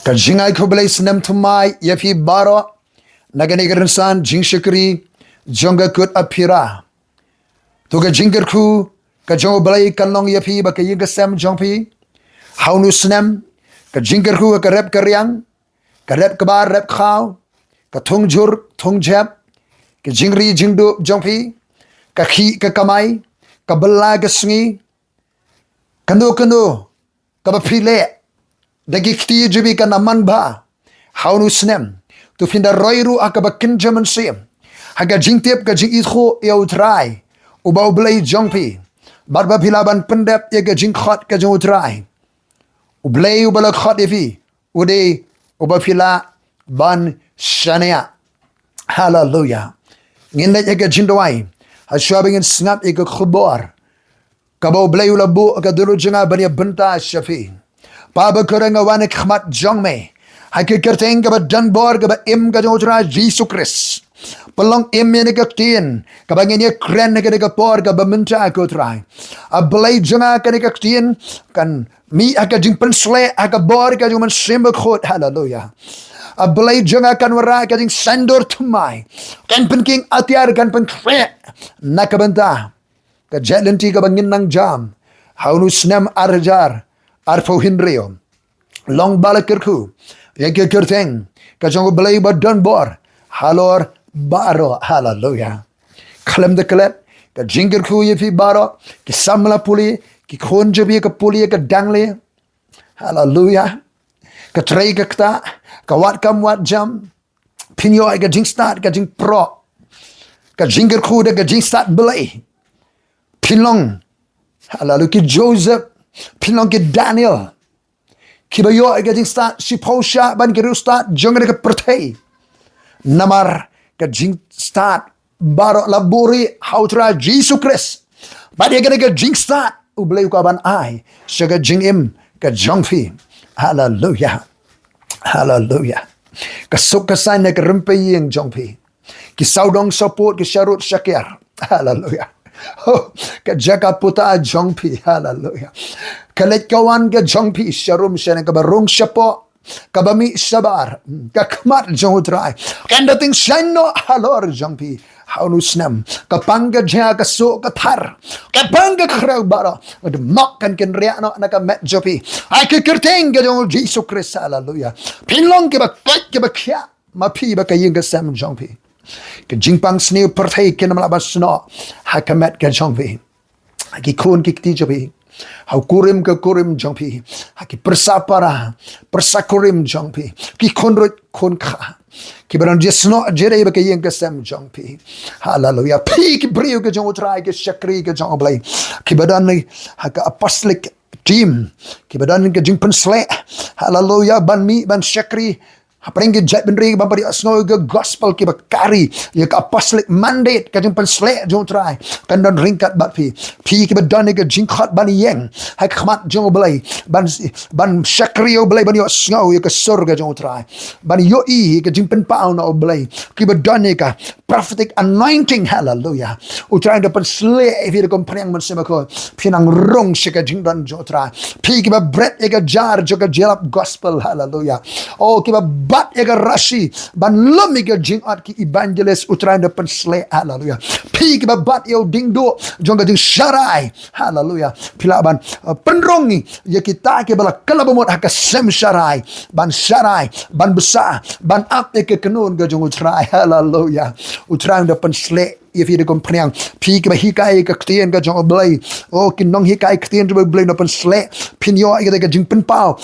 Ka jingai ko belai snem tumai yafi baro nagani gerensan jing shikri jonga Kut-Apphira. Tu ka jingker ku ka jong belai kalong yafi ba ka yiga sem jongpi. Haunu snem ka jingker ku ka rep karyang ka rep kabar rep khaw ka thung jur thung jep ka jingri jingdu jongpi ka khi ka kamai ka bela ka sngi kanu ka ba phile dagi kti jubi ka naman ba haunu snem tu finda roiru akaba kinjaman sim haga jingtip ka jing itho yautrai ubau belai jongpi barba pilaban pendep ya ka jingkhot ka jongutrai ublay ubala khot evi ude ubafila ban shania. Hallelujah. Ngin let ega jindawai hashabing in snap ega khubor kabau blay ulabu ka dulu jenga bania benta shafi paba kuranga wanik hakhmat jong me hake kerteng ka dan bor ka im ka jotra Jesus Christ pelong im ne ka tin ka bangin ye kren ka ka por ka bementa ko trai a blay jenga ka ka tin kan mi aka jing pensle aka bor ka juman simba khot. Hallelujah. A belai jonga kan wara ka jing sandor tumai kan penking atiar kan penkre nakabenta ka jalenti ka bangin nang jam haunu snem arjar arfo hinrio long balakirku yake kerteng ka jong belai badan bor halor baro. Hallelujah. Kalem de kalep ka jingirku yefi baro ki samla puli ki khonjabi ka puli ka dangle. Hallelujah. Ka tray ka kta ka wat kam wat jam pinyo ka jing start ka jing pro ka jingir khu ka jing start belai pinlong. Hallelujah. Ki Joseph pinlong ki Daniel ki bayo ka jing start si posha ban ki start jongre ka pertei namar ka jing start baro labori hautra Jesus Christ badi ka jing start ublay ka ban ai saga jing im ka jongfi. Hallelujah. Hallelujah. Kasuk kasan na karimpaying jongpi. Kisaudong support kisarut syakir. Hallelujah. Oh, kajaka puta jongpi. Hallelujah. Kalit kawan ka jongpi syarum siya na kabarong syapo. Kabami sabar. Kakmat jongutray. Kandating syano halor jongpi. Haunu snem kapangga jha kaso kathar kapangga khraw bara mak kan ken ria no na ka met jopi ai ke kerteng ga jong Jesus Christ. Hallelujah. Pinlong ke ba kya ma phi ba ka ying ga sam jong pi ke jingpang sne perthai ken mala bas no hakamet ga jong pi ki khon ki ti jopi hau kurim ke kurim jong pi ki persapara persakurim jong pi ki khon kha ki baran jesno jere ba ke yeng ka sam jong pi. Hallelujah. Pi ki brio ke jong utrai ke shakri ke jong blai ki badan ni ha ka apostolic team ki badan ke jing pensle. Hallelujah. Ban mi ban shakri Apalagi jat benri bapa dia snow ke gospel ki bakari ya ka apostolic mandate ka jing pensle jong try kan don ringkat bat pi ki badan ke jingkhat ban yeng hakhmat jong blai ban shakrio blai ban yo snow ya ka surga jong try ban yo i ke jing pen pau no blai ki badan ka prophetic anointing. Hallelujah. Utrai da pensle vi de kompreng man sema ko pinang rong shika jing dan jong try ki ba bread ya ka jar jo ka jelap gospel. Hallelujah. Oh ki ba bat ega rashi ban lumi ke jingat ki evangelist utrai da pensle. Hallelujah. Pi ki bat yo dingdo jonga ding sharai. Hallelujah. Pila ban penrongi ya kita ke bala kalabomot haka sem sharai ban besar ban ap ke kenun ga jong utrai. Hallelujah. Utrai da pensle if you comprehend pi ke hikai ke ktien ga jong blai o ki nong hikai ktien jo blai na pensle pinyo ega ga jing pen pau.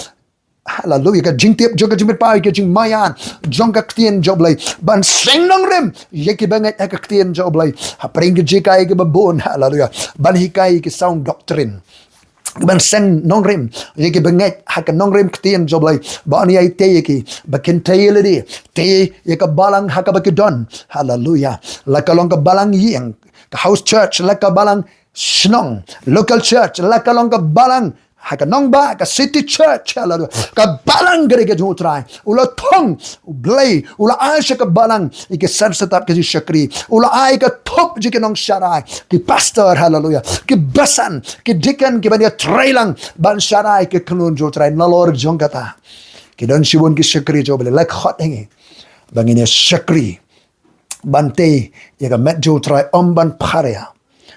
Hallelujah. Ka jing tiap joga jing pai ke jing mayan jong ka ktien joblay ban seng nong rem yeki banget ka ktien joblay hapring ke jikai ke babon. Hallelujah. Ban hikai ke sound doctrine ban seng nong rem yeki banget hak nong rem ktien joblay ban ai te yeki bakin tayeledi te yeka balang hak bakidon. Hallelujah. La kalong ka balang yeng ka house church la ka balang Shillong local church la kalong ka balang haka nong ba ka city church. Hallelujah. Ka balang gere ke jutrai ula thong blay ula aisha ka balang ike sar setap ke shakri ula ai ka top ji ke nong sharai ki pastor. Hallelujah. Ki basan ki dikan ki bania trailang ban sharai ke klun jutrai nalor jongata Kidon siwon ki syakri jo bele like hot hengi. Bangine syakri. Bante yaga met jo try omban paria.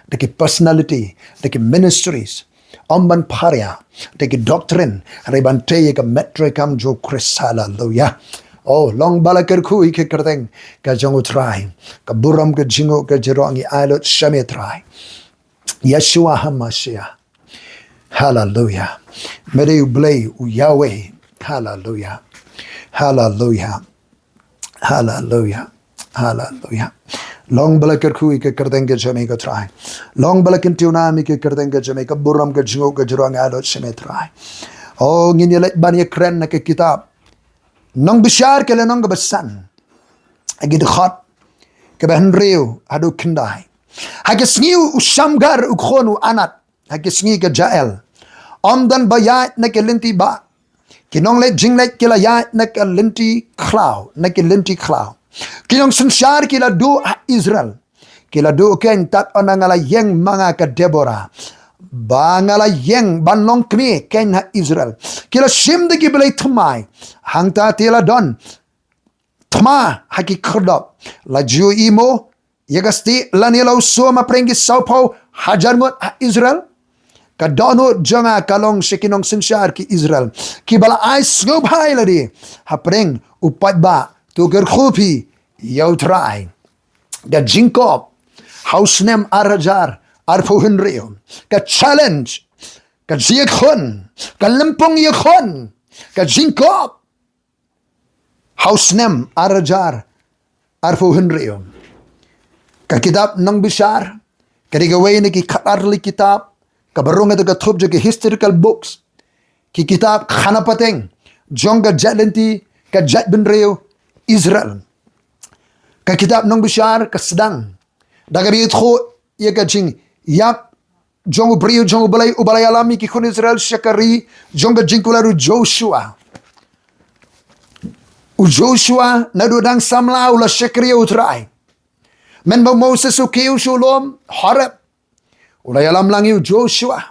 Deki personality, deki ministries. Omban paria. Deki doctrine. Re bante yaga met try kam jo krisala loya. Oh, long balakar ku ike kerteng ka jongo try. Ka buram ka jingo ka jirongi ailot shame try. Yeshua HaMashiach. Hallelujah. Mere u blay u Yahweh. Hallelujah. Hallelujah. Hallelujah. Hallelujah. Long balakar ku ike kerteng ka jame ka try. Long balakin tiunam ike kerteng ka jame ka buram ka jingo ka jirongi ailot shame try. Oh, nginyelet bani kren na ke kitab. Nong bishar ke lenong besan. Agi dekhot ke bahenriu adu kendai. Hagi sngiu ushamgar ukhonu anat. Hagi sngi ke jael. Omdan bayat na ke linti ba. Kinong le jinglet ke la yat na ke linti klau. Na ke linti klau. Kinong sensyar ke la do Israel. Ke la do ken tat onangala yeng manga ke Deborah. Bangala yeng banlong kni ken ha Israel. Kila shim de gibelay tmai. Hangta tila don. Tma haki krdop. La jiu imo. Yagasti lanilaw so maprengi saupaw hajarmut ha Israel. Kadono jonga kalong shikinong sinsyar ki Israel. Kibala ay sngub hai ladi. Hapreng upat ba. Tuker khupi. Yautrai. Da jingkob. Hausnem arajar. Arpo Henryo, ka challenge, ka ziyakon, ka limpong yakon, ka jingkob, hausnem arajar, Arpo Henryo, ka kitab nang bishar, ka digaway na ki katarli kitab, ka barong ito ka tub ki historical books, ki kitab kanapateng, jong ka jadlenti, ka jadbenryo, Israel, ka kitab nang bishar, ka sedang, dagabit ko, iya ka jing, yap jongo brio jongo balay alami ki kun Israel shakari jonga jinkularu Joshua u Joshua nadudang samla ula shakari utrai men ba Moses u keu shulom harap ula alam langi u Joshua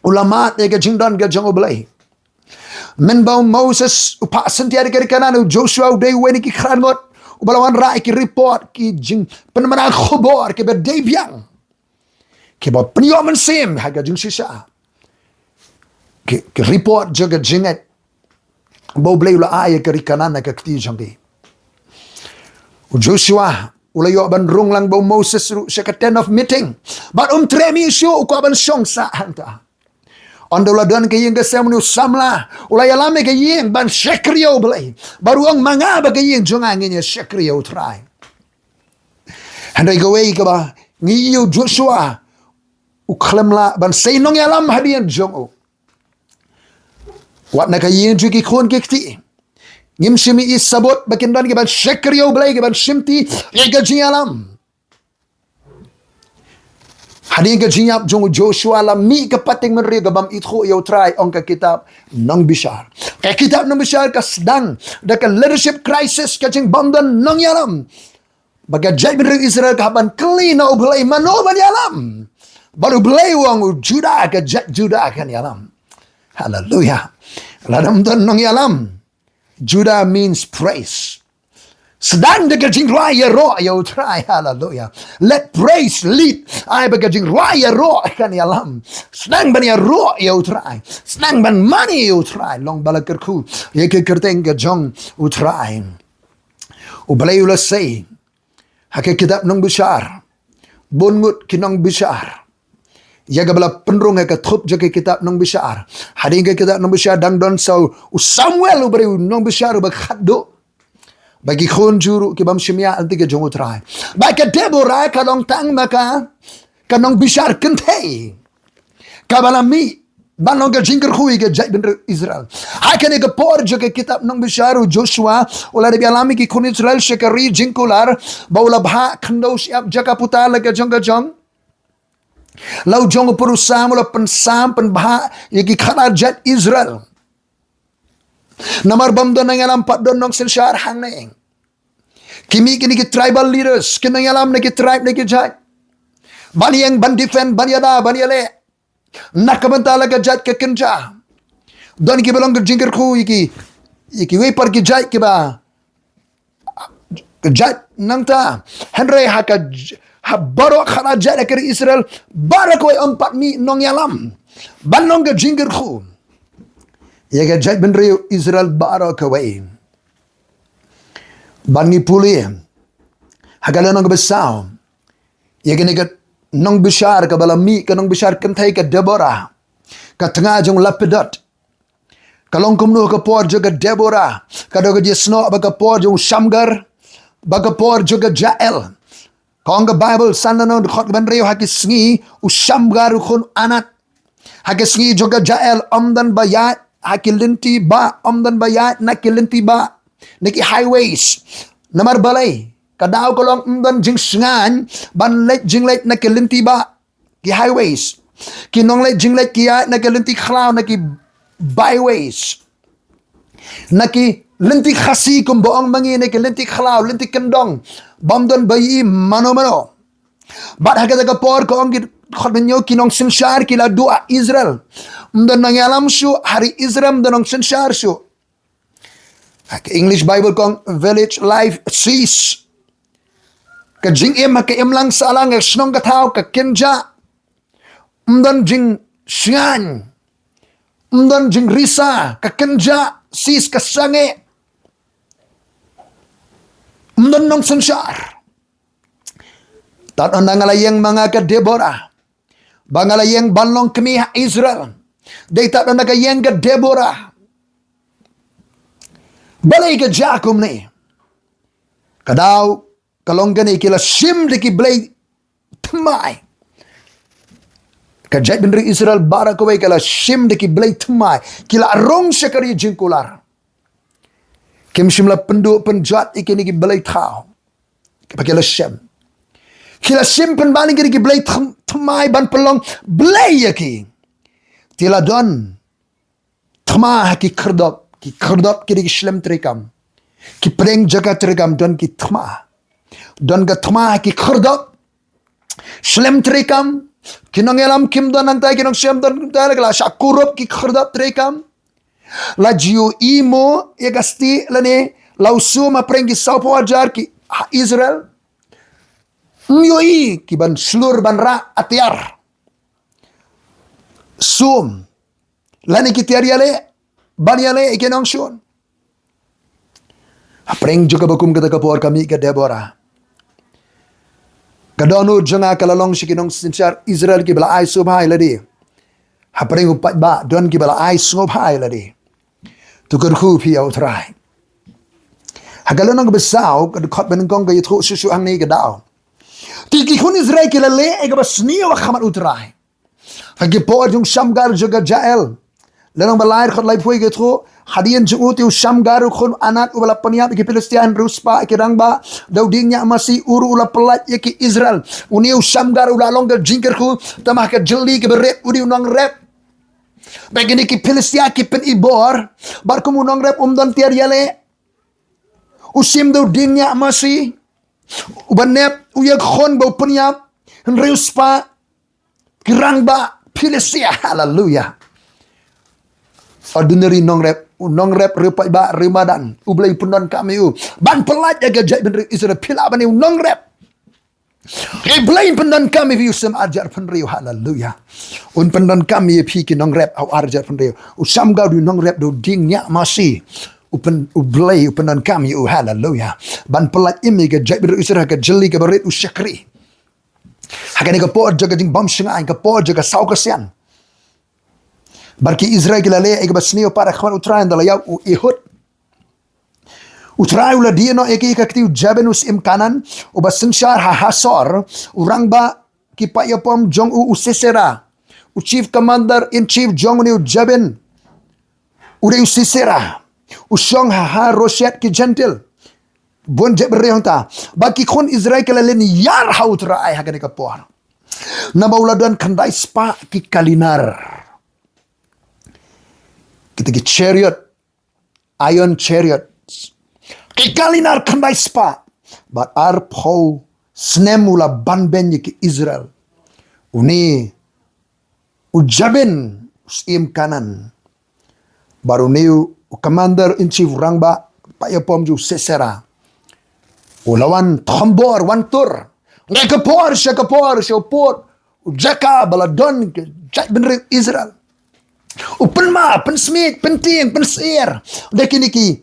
ulama te ga jingdan ga jongo balay men ba Moses u pa sentiari kari kanan u Joshua u day weni ki krangot u balawan rai ki report ki jing penmana khobor ki berdebiang Keba penyoman sim haga jing shisha. Ke report jaga jinget. Bau blay ula aya ke rikanan na ke kti jangi. Joshua ula yo ban rung lang bau Moses ru sa ten of meeting. But tremi syo ko ban song sa hanta. Ondola don ke yeng semnu samla ula yalame ke yeng ban shekriyo blay. Baru ang mga ba ke yeng jongangin ya shekriyo try. Handai gawe ke ba ngiyo Joshua uklemla ban say nong yalam hadian jongo wat na kayin ju ki khon ki kti ngim shimi is sabot bakin dan ke ban shekriyo blay ke ban shimti ye ga yalam hadin ke jinyap jongo Joshua la mi ke pating menri ke bam itho yo try ong ka kitab nong bishar ka kitab nong bishar ka sedang da ka leadership crisis ka jing bandan nong yalam baga jai benri Israel ka ban clean o blay mano ban yalam baru belai wang Judah ke Judah kan yalam. Hallelujah. Ladam dan nong yalam. Judah means praise. Sedang de kajing raya roh ya utrai. Hallelujah. Let praise lead. Ay bagajing raya roh kan yalam. Sedang ban ya roh ya utrai. Sedang ban money ya utrai. Long balakerku. Ya ke kerteng ke jong utrai. Ubalay ula say. Hake kitab nong bishar. Bungut kinong bishar. Yaga bala penrung ke thup je ke kitab nong bishar hading ke kitab nong bishar dang don so Samuel ubri nong bishar ba khaddo bagi khon juru ke bam shimya anti ke jongo trai ba ke Deborah ka long tang maka ka nong bishar kentei ka bala mi banong ke jingker khui ke jai ben Israel hakane ke por je ke kitab nong bishar Joshua ola de alami ki khon Israel shekari jingkular ba ola bha khando siap jaka putala ke jong Lau jong perusahaan mula pensam penbah yaki khana jet Israel. Namar bam don ngalam pat don nong sensyar hang neng. Kimi kini ki tribal leaders kini ngalam neki tribe neki jat. Bani yang ban defend bani ada bani ale. Nak kabantala ke jat ke kenja. Don ki belong ke jingker ku yaki Iki we par ki jai ki ba. Jat nang ta. Henry ha baro khana jat ke Israel barak we 4 mi nong yalam. Banong ke jingir khu. Ya ke jat ben Israel baro ke we. Bangi puli. Hagala nong besau. Ya ke negat nong bishar ke balami ke nong bishar kentai ke Deborah. Ka tengah jong lapedot. Kalong kumnu ke por juga Deborah. Kado ke dia sno ba ke por jong Shamgar. Bagapor juga Jael. Kau Bible sandanon khot benreo haki sngi Shamgar khun anat. Haki sngi juga Jael omdan bayat haki linti ba omdan bayat naki linti ba naki highways. Namar balai kadau kolong omdan jing sngan ban let jing let naki linti ba ki highways. Kinong let jing let kia naki linti khlau naki byways. Naki lintik khasi kum boong mangi ne ke lintik khlau lintik kendong bamdon bayi mano bat haga ka por ko ongi khot benyo kinong sinshar kila dua Israel mdon nangalam shu hari Israel mdon sinshar shu English Bible kong village life cease ka jing em ka emlang salang ka snong ka thau ka kenja mdon jing shan mdon jing risa ka kenja sis ka sange menong sensar. Tak nangalayang mga ka Deborah. Bangalayang banlong kami Israel. Day tak nangalayang ka Deborah. Balay ka Jacob ni. Kadaw kalong gani kila sim di ki blay tamay. Kajat benri Israel bara kaway kila sim di ki blay tamay. Kila arong siya kari jingkular. Kim shimla penduk penjat ikini ki belai tau. Pakai lesem. Kila sim penbaling ki belai tmai ban pelong belai yaki. Tila don tma ki kerdop ki slem trikam. Ki preng jaga trikam don ki tma. Don ga tma ki kerdop slem trikam. Kinong elam kim don antai kinong sem don antai la shakurup ki kerdop trikam. La jiu imo ya gasti lane lausu ma prengi saupo ajar ki Israel myoi ki ban slur ban ra atiar sum lane ki tiar yale ban yale ikenong shun apreng juga bakum kata kapor kami ke Deborah kadonu janga kalalong sikinong sinchar Israel ki bala ai subhai ladi apreng upat ba don ki bala ai subhai ladi tukar khu pi au trai hagalo nang besau kad khot ben gong ga yithu su ang ni ga dao ti ki khun Israel ki le e ga basni wa khamat utrai hagi por jung Shamgar juga Jael lenong balair khot lai phui ga thu hadian ju uti Shamgar khun anat ubala paniap ki Palestina ruspa ki rangba dauding nya masih uru ula pelat ki Israel uniu Shamgar ula long ga jingker khu tamah ka jeli ki berep udi unang rep begini ki Palestina ki pen ibor bar kumunong rep don tiar yale usim do dingnya masih ubanep uyag khon bau peniap henriuspa kirangba Palestina haleluya ordinary nong rep repai ba ramadan ublay punon kami ban pelat ya gajai ben Israel pila bani nong rep Iblain pendan kami viusam ajar penriu haleluya. Un pendan kami piki nong rep au ajar penriu. Usam gau du nong rep do dingnya masih. Ublay pendan kami haleluya. Ban pelat imi ke jai biru Israel ke jeli ke berit usyakri. Hakani ke por jaga jing bam singa ke por jaga sau kesian. Barki Israel ke lale ke basnio para khwan utrayan dalayau ihud. Utrai ula dia no eki kakti jabenus imkanan ubasensyar hahasor urang ba kipaya pom jong usesera chief commander in chief jong ni jaben ure usesera usyong haha roshet ki gentle bon jebre honta baki khon Israel kala len yar hautra ai hagane kapor na bauladan khandai spa ki kalinar kita ki chariot iron chariot Kalinar kandai spa, but arpo snem ula banben ki Israel. Uni ujaben sim kanan. Baru neu commander in chief rang ba pa ya pom ju sesera lawan tombor wantur ngai kapor shopor jaka baladon ke jai bener Israel penma pensmit penting penser dekiniki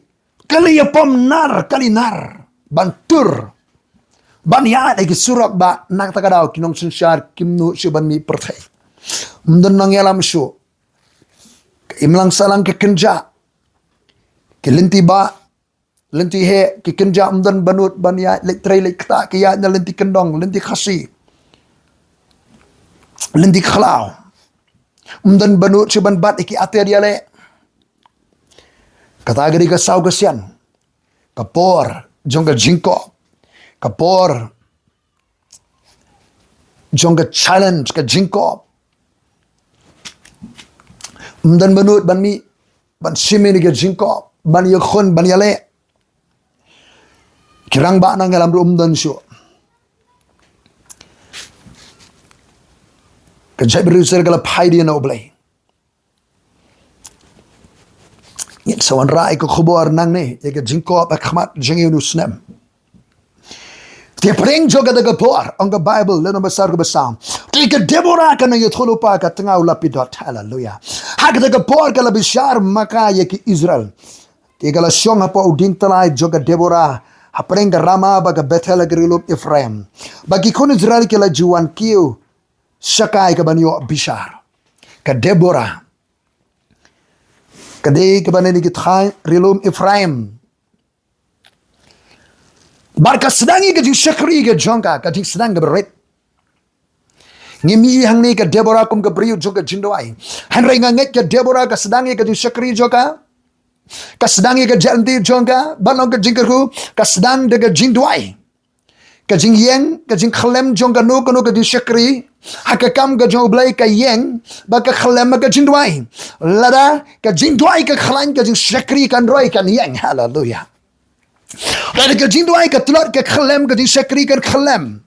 kali ya pom nar kali nar bantur ban ya lagi surak ba nak takadaw kinong sunsyar kimnu syuban mi pertai mdon nang yalam syu imlang salang ke kenja ke lenti ba lenti he ke kenja mdon banut ban ya lek trai lek ta ke ya lenti kendong lenti khasi lenti khalau mdon banut syuban bat iki ater dia le kata gari ka sau kasian kapor jong ka jingkob kapor jong ka challenge ka jingkob mdan banut ban mi ban simini ka jingkob ban yakhon ban yale kirang ba nang alam mdan syo ka jai beruser kala phaidi na oblay yin sawan rai ko khobor nang ne ka jingkob hakhmat jing snem Dia pering juga daga por angga Bible leno besar ke besar. Tika Deborah kana yithulu pa ka tengah lapidot. Hallelujah. Hak daga por kala bishar maka ye ki Israel. Tika la shong apa udin talai juga Deborah. Hapring ka Rama baga Bethel grilum Ephraim. Bagi kon Israel kala juan kiu sakai ka banyo bishar. Ka Deborah. Kade ka baneni ki thai rilum Ephraim. Barka sedangi ke jing syakri ke jongka ke jing sedang ke berit. Ngimi hang ni ke Deborah kum ke beriu juga jindoi. Henry nganget ke Deborah ke sedangi ke jing syakri joka. Ke sedangi ke janti jongka. Balong ke jing kerku. Ke sedang de ke jindoi. Ke jing yeng. Ke jing khalem jongka nu ke jing syakri. Hakakam ke jong blai ke yeng. Baka khalem ke jindoi. Lada ke jindoi ke khalan ke jing syakri kan roi kan yeng. Hallelujah. Dari ke jindwai ke tulat ke khalem ke jing syakri ke khalem.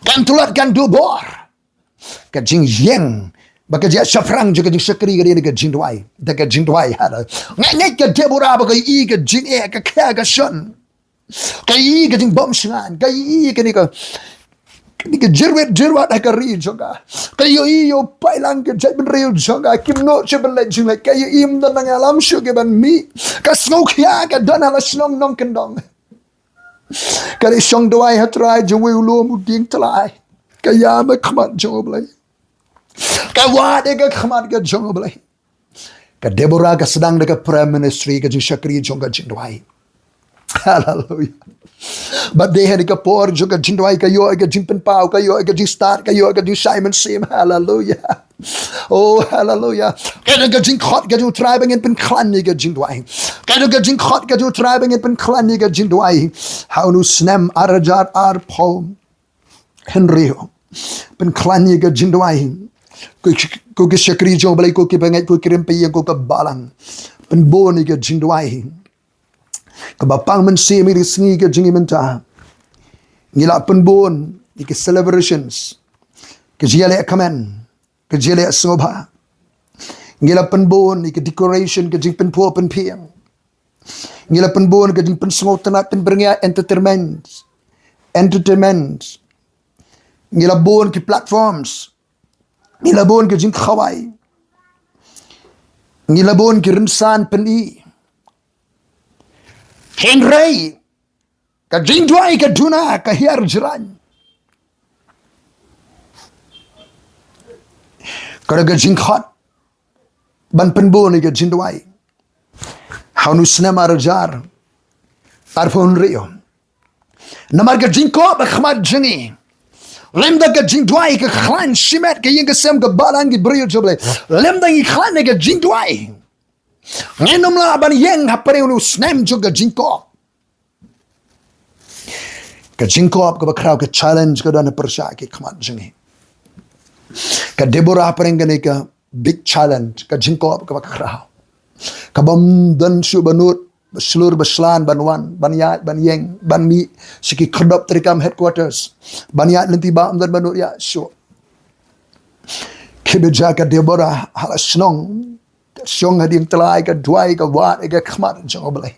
Kan tulat kan dubor. Ke jing yeng. Baka jia syafrang juga jing syakri ke dia ke jindwai. Da ke jindwai hada. Ngai ke Deborah baka i ke jing ke kaya ke shon. Ke i ke jing bom shingan. Ke i ke ni ke jirwat ke ri juga. Ke yo pailang ke jai ben ri juga. Kim no che ben le jing le ke im dan nang alam syu ke ben mi. Ka snok ya ka dan ala Shillong nong kendong. Ka ri shong doai hatrai jwe ulo mu ding tlai. Ka ya ma khmat jong blai. Ka wa de ka khmat ka jong blai. Ka Deborah ka sedang de ka prime ministry ka jing syakri jong ka jing doai. Hallelujah. But they had a por juga jindwai kayo ka jingpen pau kayo ka jing start kayo ka jing Simon Sim. Hallelujah. Oh hallelujah. Kaya ka jing khot ka jing tribe ngin pen klan ni ka jindwai. Kaya ka jing khot ka jing tribe ngin pen klan ni ka jindwai. How nu snem arajat ar pom Henrio pen klan ni ka jindwai. Ko ke syakri jo balai ko ke bangai ko kirim pe ko ka balang pen bo ni ka jindwai. Kabapang man si mi risngi ke jingi menta. Ngila penbon ke celebrations. Ke jale kamen. Ke jale soba. Ngila penbon ke decoration ke jing penpo penpiang. Ngila penbon ke jing pensngot tanat penberinga entertainment. Ngila bon ke platforms. Ngila bon ke jing khawai. Ngila bon ke rinsan peni. Henry, ka jindwai ka duna ka hiar jiran. Kada ka jingkhat, ban penboni ka jindwai. Hanu snem arajar, arfon rio. Namar ka jingkob hakhmat jingi. Lemda ka jindwai ka khlan shimet ka yung kasem ka balang ki brio joble. Lemda ki khlan ka jindwai. Ngenom la ban yeng hapare unu snem juga jingkob. Ka jingkob ka bakraw ka challenge ka dana persya ki khmat jingi. Ka Deborah hapare ngane ka big challenge ka jingkob ka bakraw. Ka bam dan syu banut seluruh beslan banwan banyat ban yeng ban mi siki khodop trikam headquarters banyat lenti ba dan banut ya syu. Kebeja ka Deborah hala snong Shillong hadim telai ka duai ka wat ka hakhmat jong belai.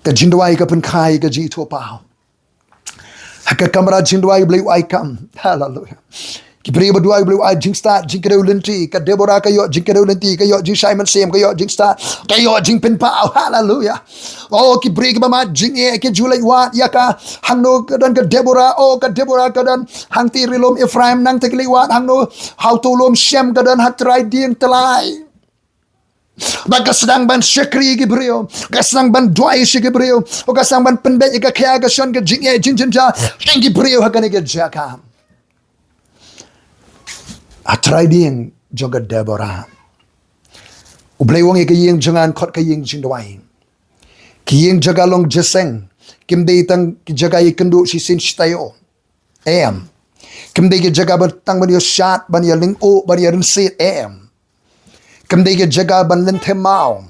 Ka jinduai ka penkai ka ji to pau. Haka kamera jinduai belai ai kam. Hallelujah. Kibri berdua belai ai jing start jing kedau lenti ka Deborah ka yo jing kedau lenti ka yo jing Simon Sam ka yo jing start ka yo jing pen pau. Hallelujah. Oh kibri ka mama jing ke julai wat ya ka hangno ka dan ka Deborah oh ka Deborah ka dan hang ti rilom Ephraim nang tekli wat hangno how to lom Shem ka dan hat try ding telai. Baka sedang ban syakri Gibril, ka sedang ban duai si Gibril, o ka sedang ban pendek ka kaya ka son ka jing ja, jing Gibril hakane ka jaka. Atrai ding joga Deborah. Ublay wong ka yeng jangan kot ka yeng jing duai. Ki yeng jaga long jeseng, kim de tang ki jaga ikendu si sin stayo. Kim de ki jaga ban tang ban yo shat ban yo ling o ban yo rinsit Kamde ke jaga ban lente mau.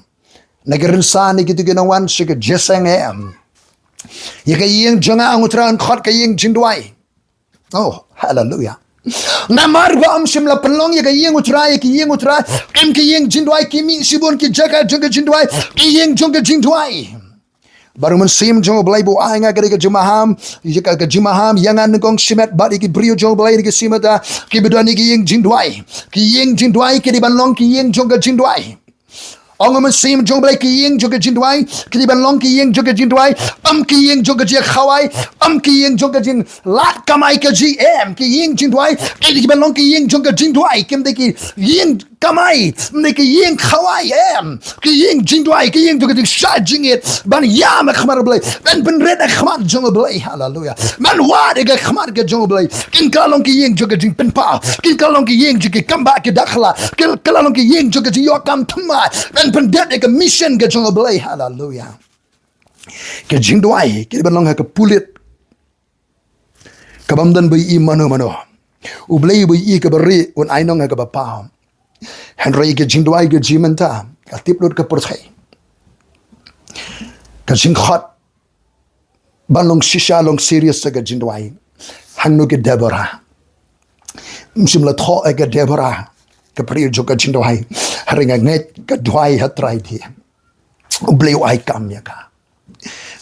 Nagarin sa ni gitu ginawan si ke jeseng Ya ka yeng janga ang utraan khot ka yeng jindwai. Oh, hallelujah. Namar ba am simla penlong ya ka yeng utrai ki yeng utrai kim ki yeng jindwai ki min sibun ki jaga jindwai ki yeng jindwai. Baru mensim jong belai bu ai nga ka jumaham jika ka jumaham yangan ngong simet badi ki brio jong belai ki simata ki bedani ki yeng jindwai ki di banlong ki yeng jong ka jindwai ong mensim jong belai ki yeng jong ka jindwai ki di banlong ki yeng jong ka jindwai ki yeng jong ka ji khawai ki yeng jong ka jin lat kamai ka ji ki yeng jindwai ki di banlong ki yeng jong ka jindwai kim de ki yeng kamai ki yeng khawai ki yeng jindwai ki yeng jong ka jin sha jing it ban ya ma khmar belai ban ben red khmar jong belai hallelujah man wa de khmar ka jong belai kin kalong ki yeng jong ka jin pen pa kin kalong ki yeng jong ki kamba ki dakhla kin kalong ki yeng jong ka jin yo kam thma ban pen de ka mission ka jong belai hallelujah ke jindwai ke ban long ha ka pulit ka bam dan bai i mano ublei bai i ka bari un ainong ha ka ba pa Henry ke jindwai ke jimenta ka tiplot ka porthai ka jingkhot banlong shisha long serious ka jindwai hangno ke Deborah msimla tho ka Deborah ka pri jo ka jindwai haringa nget ka dwai hatrai di ublei ai kam ya ka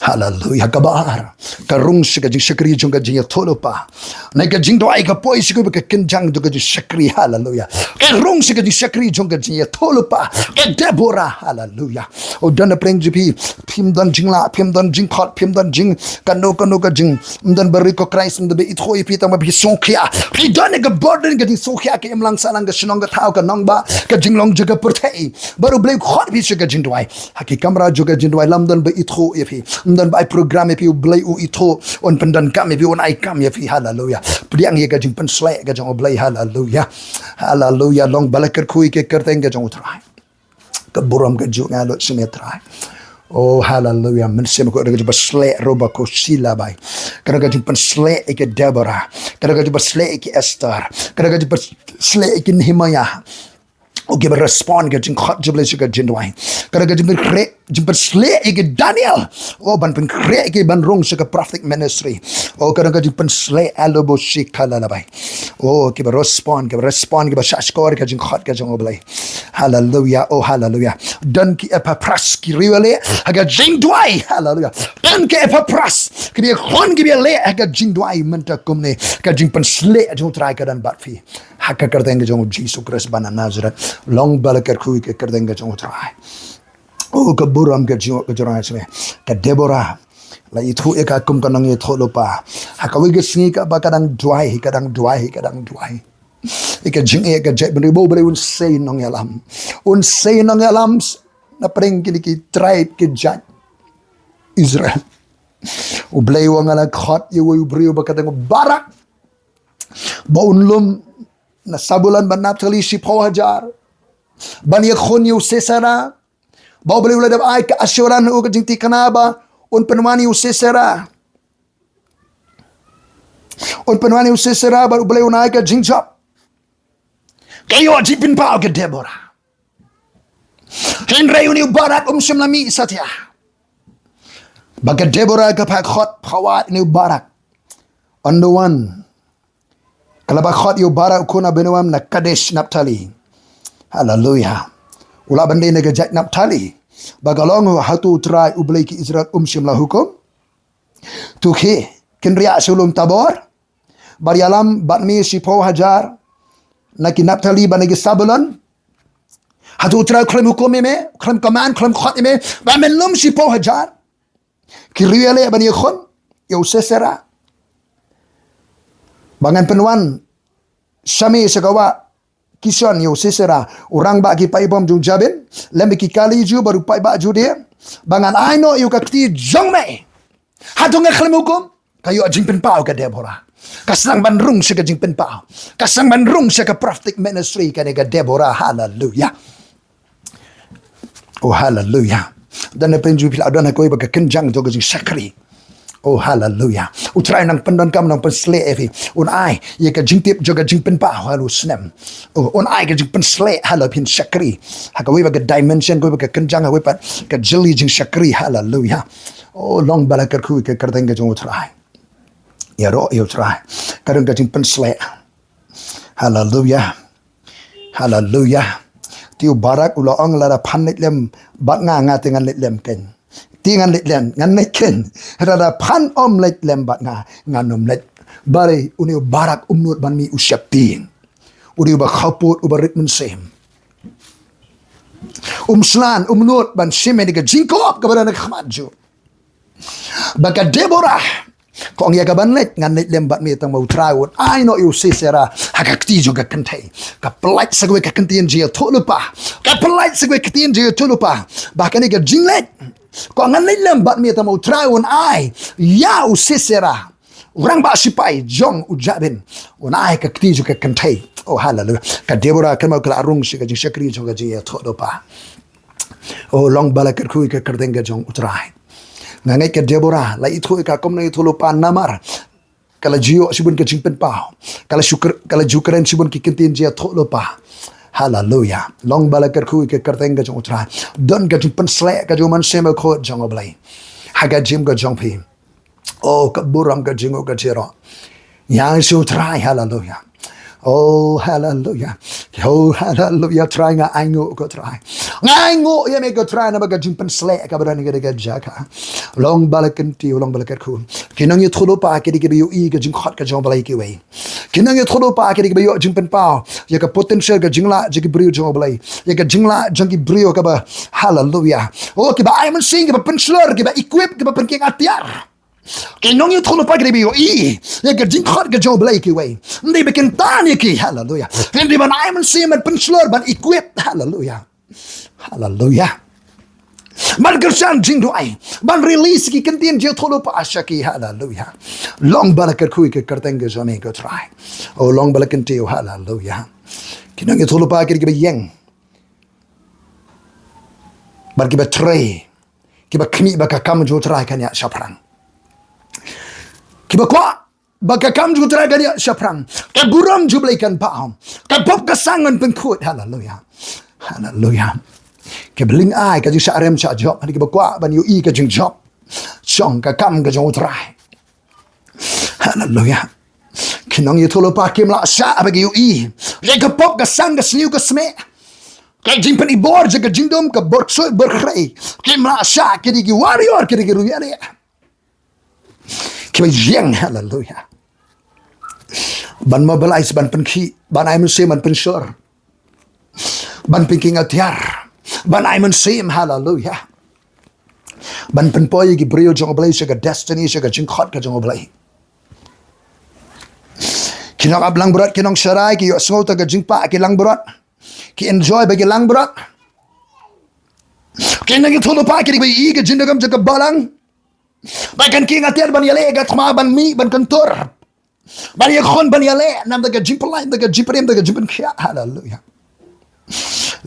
hallelujah kabar karung siga jing shakri jung ka jing tholopa na ka jing doi ka poi siga ka kinjang du ka jing shakri hallelujah karung siga jing shakri jung ka jing tholopa ka Deborah hallelujah o dan preng jipi phim dan jingla phim dan jing khot phim dan jing kano ka jing dan bari ko Christ mde it khoi pi tang bi songkhia pi dan ka burden ka jing songkhia ka imlang salang ka shinong ka thau ka nongba ka jinglong jaga purthai baru blai khot bi siga jing doi haki kamra juga jing doi lam dan be it khoi pi dan by program pi blai u ito on pendan kami pi on ai kam ya pi hallelujah priang ye ka jing pen slek ka jong blai hallelujah hallelujah long balakar kui ke kerteng ka jong utrai ka buram ka ju ngalo simetrai oh hallelujah men sem ko ka jing slek roba ko sila bai ka jing pen slek ke Deborah ka jing pen slek ke Esther ka jing pen slek ke Nehemiah oke berespon ke jing khot jble ke jindwai kada ke jing kre jing persle ke Daniel oh ban pen kre ke ban rong ke prophetic ministry oh kada ke jing persle alobo shikala labai oh ke berespon ke bashashkor ke jing khot ke jing oblai hallelujah oh hallelujah dan ki epapras ki riwale aga jindwai hallelujah dan ke epapras ke khon ke le aga jindwai menta kumne ke jing persle jo try ka dan batfi hakka kar denge jo Jesus Christ bana Nazareth long balakar kui ke kar denga jong utrai o ka buram ke jong ke jora chme ka Deborah la itu e ka kum kanang e tholopa hakawi ke singi ka bakadang duai e ka jing e ka jet bri bo bri un say nong yalam na preng ki tribe ke jat Israel u blay wang ala khot yu bri bakadang barak baunlum na sabulan banaptali si hajar Bani khon yu sesara ba beli ulah ai ka assuran u ka jingti kanaba un penwani u sesara baru beli unai ka jingjob kayo jipin pa ka Deborah Henry uni barak simlami satya baga Deborah ka pak khot phawat ni barak on the one kalaba khot yu barak kuna benwam na Kadesh Naphtali Hallelujah. Ula bandai naga jat Naphtali. Bagalong hatu try ublay ki Israel shimla hukum. Tukhe kinriya sulum tabor. Barialam batmi sipo hajar. Naki Naphtali banagi Sabulon. Hatu try klam hukum me, klam kaman, klam khot me. Bamelum sipo hajar. Kiriale bani khon. Yo sesera. Bangan penuan. Syami sekawa. Kison yo sesera orang bagi pai bom jung jabin lembe ki kali ju baru pai ba ju dia bangan aino yo kakti jong me hatung ngeklem hukum kayo jing pen pau ka Deborah kasang banrung sa ka jing pen pau kasang banrung sa ka prophetic ministry ka ga Deborah. Hallelujah. Oh hallelujah. Dan na penju pila adon ko iba ka kenjang to ga jing sakri. Oh hallelujah. Utray nang pendon kam nang pensle evi. Un ai ye ka jingtip joga jingpen pa halu snem. Oh un ai ka jingpen sle halu pin shakri. Haka we ba ka dimension ko ba ka kenjang we pat ka jili jing shakri. Hallelujah. Oh long balakar ku ka kardeng ka jong utray. Ya ro yo utray. Kadang ka jingpen sle. Hallelujah. Hallelujah. Tiu barak ula ong lara panit lem bat nga tengan lit lem ken. Tingan lit lem ngan lit ken rada pan lit lem bat nganum lit bari uni barak umnut ban mi usyap tin uni ba khaput uba ritmen sem slan umnut ban sime diga jingkob kabara nak khamaju baka Deborah kong ya kaban lit ngan lit lem bat mi tang mau trawon ai no you sesera hakakti juga kentai ka pelait sagwe ka kentien jia tolupa ka pelait sagwe ketien jia tolupa bahkan diga jinglet kau nganai lembat mi tamu trawon ai ya usisera orang ba sipai jong ujabin unai ka kti juga kentai. Oh hallelujah. Ka Deborah kan mau kala arung si ka jing shakri juga ji ya thodopa. Oh long balakar ku ka kardeng ga jong utrai ngangai ka Deborah la itu ka kom na itu lupa namar kala jio sibun ka jing pen pau kala syukur kala jukren sibun ki kentin ji ya thodopa. Hallelujah. Long balakar ku ke karteng ga jong utrai don ga jing pen sle ga jong man sema ko jong oblai haga jim ga jong pi oh ka burang ga jingo ga jero yang su try. Hallelujah. Oh hallelujah. Oh hallelujah. Try nga aingo ko try ngaingo ye me ko try na ba ga jing pen sle ka ba ni ga jaka long balakan ti long balakar ku kinang ye thulo pa ke di ke yu i ga jing khot ka jong oblai ki we kinang ye thodo pa ke ba yo jing pen pao ye ka potential ga jingla jigi brio jong oblai ye ka jingla jangi brio ka ba. Hallelujah. Oh ke ba ai man sing ke ba penslor ke ba equip ke ba pen ke atiar ke nong ye thodo pa ke ba yo i ye ka jing khot ga jong oblai ki we ndi be ken tan ye ki. Hallelujah. Ndi ban ai man sing man penslor ban equip. Hallelujah. Hallelujah. Ban kersan jing doai ban release ki kentien je tholo pa ashaki. Hallelujah. Long balakar kui ke karteng ge jame ko try. Oh long balakan ti. Hallelujah. Kinang ye tholo pa ke ge yeng ban ki ba tray ki ba khmi ba ka kam jo try kan ya shaprang ki ba kwa ba ka kam jo try kan ya shaprang ka buram jublai kan paam ka pop ka sangan pengkut. Hallelujah. Hallelujah. Ke beling ai ka jing sharem cha job ani ke bakwa ban yu i ka jing job chong ka kam ka jong trai. Hallelujah. Kinong ye tholo pa kim la sha ba yu i ye ka pop ka sang ka sniu ka sme ka jing pen ibor je ka jing dom ka bor so bor khrei kim la sha ke di warrior ke di ruyare ke jeng. Hallelujah. Ban mobilize ban pen khi ban ai mun se man pen sure ban pinking atiar ban I man same. Hallelujah. Ban pen poy ki brio jong oblai sa ka destiny sa ka jing khot ka jong oblai kinong ablang berat kinong sharai ki yo sngo ta ka jing pa ki lang berat ki enjoy bagi lang berat kinang ki tholo pa ki ba i ka jindagam ja ka balang bakan ki ngatiar ban yale ga thma ban mi ban kantor ban ye khon ban yale nam da ka jing palai da ka jiprem da ka jimpan khia. Hallelujah.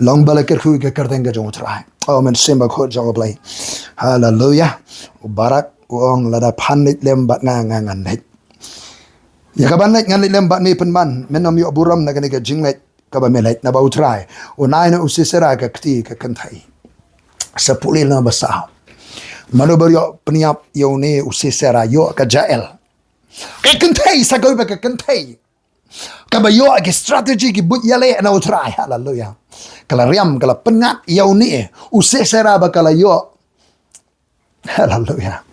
Long balakar ku ke karteng ga jong trai. Oh men semba ko jong oblai. Hallelujah. Barak ong lada panit lem bat nga ngan net ya ka ban net ngan lem bat ni pen man menom yo buram na ga jinglet ka ba melet na ba utrai o nai na usisera ka kti ka kantai sa pulil na basa mano bar yo peniap yo ne usisera yo ka jael ka kantai sa go ba ka kantai ka ba yo ka strategy ki but yale na utrai. Hallelujah. Kala riam, kala pengat, yau ni, usesera bakala yo. Hallelujah.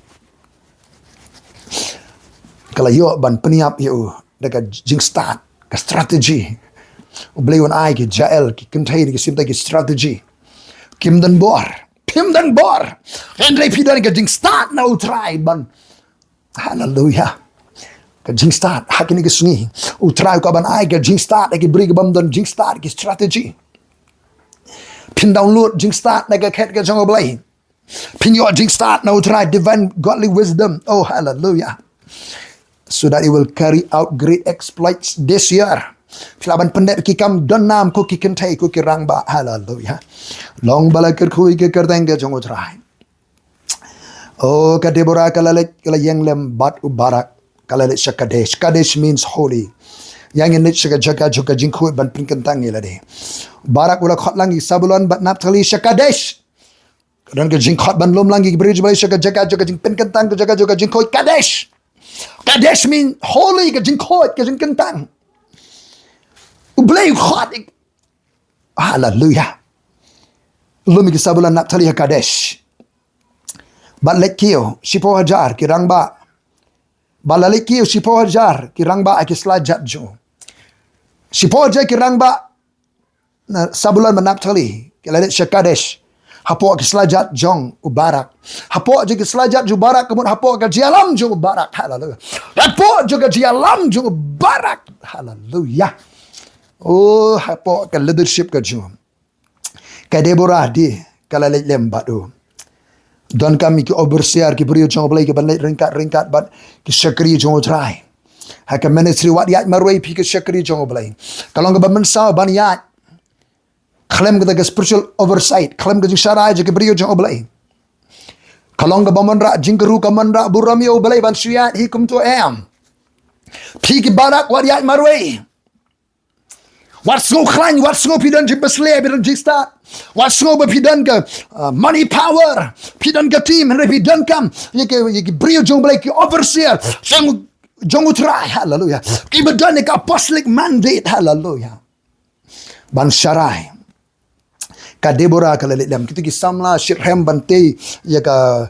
Kala yo ban peniap yo, dekat jing start, ke strategi. Beliau ai ki jael, ki kentai ki simta ki strategi. Kim dan bor. Henry pidan ke jing start na utrai ban. Hallelujah. Ke jing start hakini ke sungi. Utrai ka ban ai ke jing start ki beri ke bam dan jing start ki strategi. Pin download jing start na ke ket ke jong blai. Pin your jing start na utrai divine godly wisdom. Oh hallelujah. So that it will carry out great exploits this year. Filaban pendet ki kam donam ko ki kentai ko ki rang ba. Hallelujah. Long bala ker kui ke kerteng ke jong utrai. Oh, ka Deborah kala yang lem bat ubarak kala le Kadesh. Kadesh means holy. Yang in it jaga juga jingkut ban pinkentang ila de. Barak ula khot langi Sabulon bat Naphtali Kadesh. Dan ke jingkot ban lom langi bridge bali jaga juga jing pinkentang ke jaga juga jingkut Kadesh. Kadesh means holy ke jingkut ke jingkentang. Ublay khot. Hallelujah. Lumi ke Sabulon Naphtali Kadesh. Bat lekio sipo hajar ki rangba. Bala lekio sipo hajar ki rangba aki selajat jo. Sipo hajar ki rangba na Sabulon Naphtali ki lalit Kadesh. Hapo ki selajat jong ubarak. Hapo je ki selajat ju barak kemudian hapo ke jialam jo ubarak. Hallelujah. Hapo juga jialam jo ubarak. Hallelujah. Oh hapo ke leadership ke jo. Ke Deborah di kala lembat do. Dan kami ki overseer ki beriu jong blai ki ban ringkat bat ki sekri jong try. Haka ministry wat yat marway pi ki sekri jong blai. Kalau ke ban saw ban yat. Klem ke spiritual oversight, klem ke syarai je ki beriu jong blai. Kalau ke ban ra jingkeru ka man ra buramio blai ban suyat hikum tu am. Pi ki barak wat yat marway. Wat sngo klan, wat sngo pidan je besle pidan je start. Wat sngo pidan ke money power, pidan ke team and pidan kam. Ye ke brio jong blai ki overseer, jong utrai. Hallelujah. Ki bedan ke apostolic mandate. Hallelujah. Ban syarai. Ka Deborah ka lelem kita ki samla shirhem bante ye ka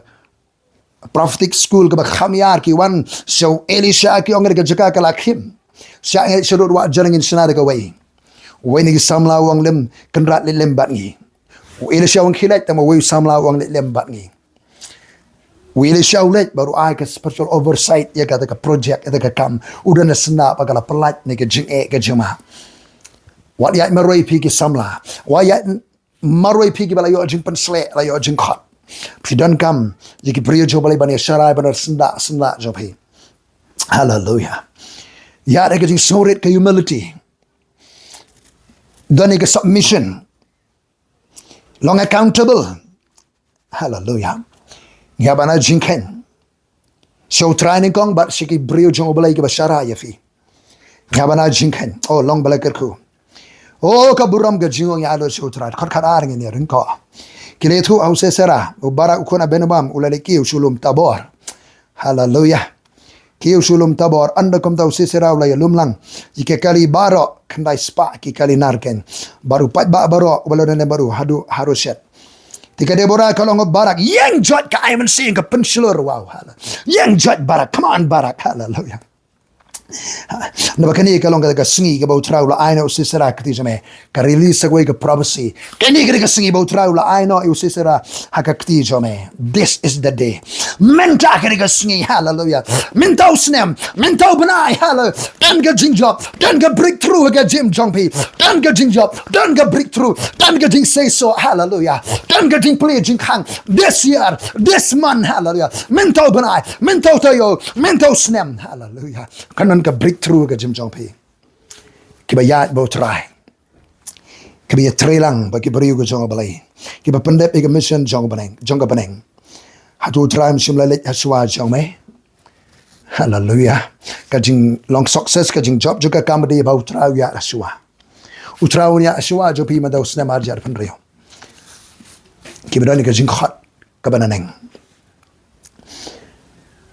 prophetic school ke bakhamiar ki wan so Elisha ki ongre ke jaka ka lakhim. Sya shurut wa jarangin senada ka way. When you samla wang lem kenrat lem bat ngi. Elisha wang khilai tama we samla wang lem bat ngi. Elisha ulet baru ai ke spiritual oversight ya kata ke project ya ke kam udah na sena pagala pelat ni ke jing ke jema. Wat ya maroi pi ke samla. Wa ya maroi pi ke bala yo jing pensle la yo jing khat. Pidan kam ye ke brio jo balai bani sharai banar senda jo pi. Hallelujah. Ya ke jing sorit ke humility. Dan ke submission. Long accountable. Hallelujah. Ya bana jingken. So training kong bat siki brio jong balai ke basara ya fi. Ya bana jingken. Oh long balai kerku. Oh kaburam ke jingong ya alo so trai. Khat aring ni ring ko. Kile tu au sesera. Ubara ukona benabam ulaleki usulum tabor. Hallelujah. Ki usulum tabor anda kom tau sesera ulai Umlong. Jika kali baro kendai spa ki kali narken. Baru pat ba baro balon baru hadu haruset. Tika Deborah kalau barak yang jot ka I sing ke pensilur wow. Yang jot barak come on barak hallelujah. Nabakani kalau ka singi ka bau trau la aina usisera kati jame ka release agway ka prophecy. Kani ka singi bau trau la aina usisera hakakti jame. This is the day. Menta ka singi hallelujah. Menta snem, menta benai hallelujah. Dan ka jingjob, dan ka breakthrough ka jim jongpi. Dan ka jingjob, dan ka breakthrough, dan ka jing say so hallelujah. Dan ka jing play jing khang this year, this month hallelujah. Menta benai, menta tayo, menta snem hallelujah. Kanan ka breakthrough ke jim jong pi kibayat bo try kibayat trelang bagi beriu ke jong balai kiba pendep ke mission jong baneng hatu try simla let haswa jong me hallelujah ka jing long success ka jing job juga kamadi ba try ya haswa utrau ya haswa jo pi madau snem arjar penrio kibadani ka jing khat ka bananeng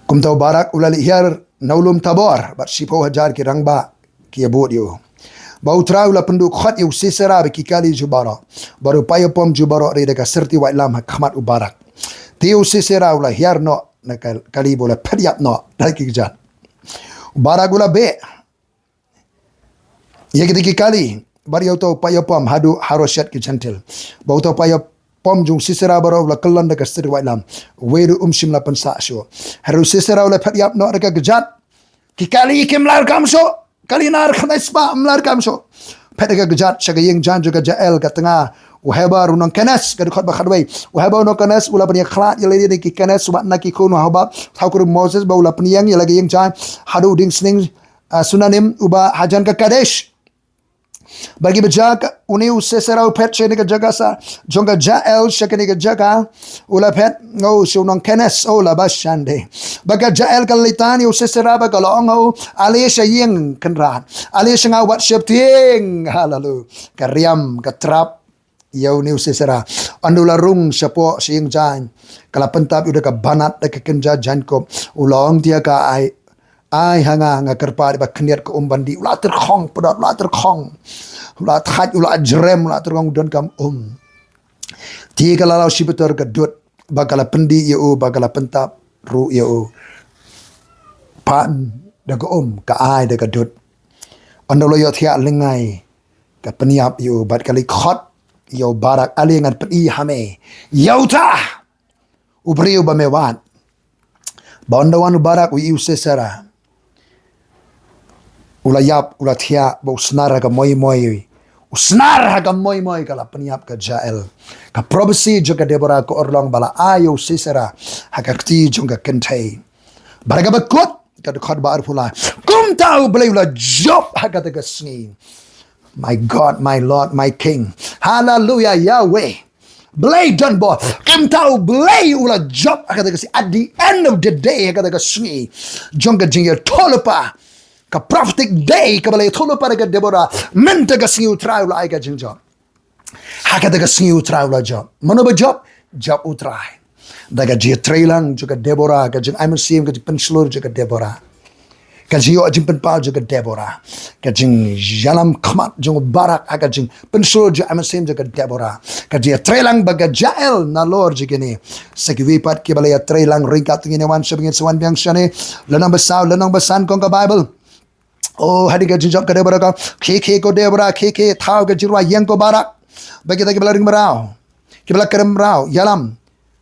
kum tau barak ulali hiar naulum tabor bat sipo hajar ki rangba ki abot yo Bau trau la penduk khat yu sisera beki kali jubara. Baru paya pom jubara ri deka serti wa lam hakhmat ubarak. Tiu sisera ula hiar no na kali bola periap no daki kejat. Ubarak ula be. Ya ketika kali bari au tau paya pom hadu harosiat ke gentle. Bau tau paya pom jung sisera baro ula kelan deka serti wa lam. Weru umsim la pensa syo. Haru sisera ula periap no deka kejat. Kikali ikim lar kamso. Kali nar khanai spa mlar kamso. Pedega gejat syagayeng jan juga jael ka tengah uheba runang kenes ka dukhat ba khadwai uheba no kenes ula pania khlat yele ki kenes subat naki kuno haba thakur Moses ba ula paniang yele gayeng jan hadu ding sning sunanim uba hajan ka kadesh bagi bejak uni usesera pet che ka jaga sa jonga jael syakani ka jaga ula pet ngo sunang kenes ola bashande baga jael kalitani usesera ba kalongo ale syayeng kenrat ale sanga wat syapting halalu kariam katrap yau ni usesera andula rung syapo sing jan kala pentap udah ka banat ka kenja jingkob ulong dia ka ai hanga ngakerpa ba keniat ke umbandi ula terkhong pedot ula terkhong ula that ula jrem ula terkhong don kam ti kala law sibetor gedut bakala pendi eu bakala pentap ru eu pan daga ka ai daga dut andolo yo thia lengai ka peniap eu bat kali khot yo barak alingan peni hame yauta ubriu ba mewat bondawan barak wi usesara ula yap ula thia bo usnar ka moi usnar ka moi kala peniap ka jael ka prophecy juga Deborah ko orlong bala ayo sisera hakakti juga kentai baraga bakut ka khot ba arfula kum tau blay ula job hakata ka sngi my God, my Lord, my King. Hallelujah, Yahweh. Blay done boy. Kum tau blay ula job hakata ka at the end of the day hakata ka sngi jonga jinga tolopa ka prophetic day ka balay tolopa ka Deborah menta ka sngi utray ula ay ka jinga hakata ka sngi utray ula job mano ba job utray daga jia trailang juga Deborah ka jing I'm seeing ka jing penslur juga Deborah ka jio jing penpal juga Deborah ka jing jalam khmat jing barak ka jing penslur juga I'm seeing juga Deborah ka jia trailang baga jael na lord jigini sekiwipat ki balaya trailang ringkat ngine wan sabingin sawan biang syane lanang besan kong ka Bible. Oh hadi ka jinjap ka Deborah ka keke ko Deborah keke thau ka jirwa yang ko barak bagi ta ki balaring marau ki balak kerem marau yalam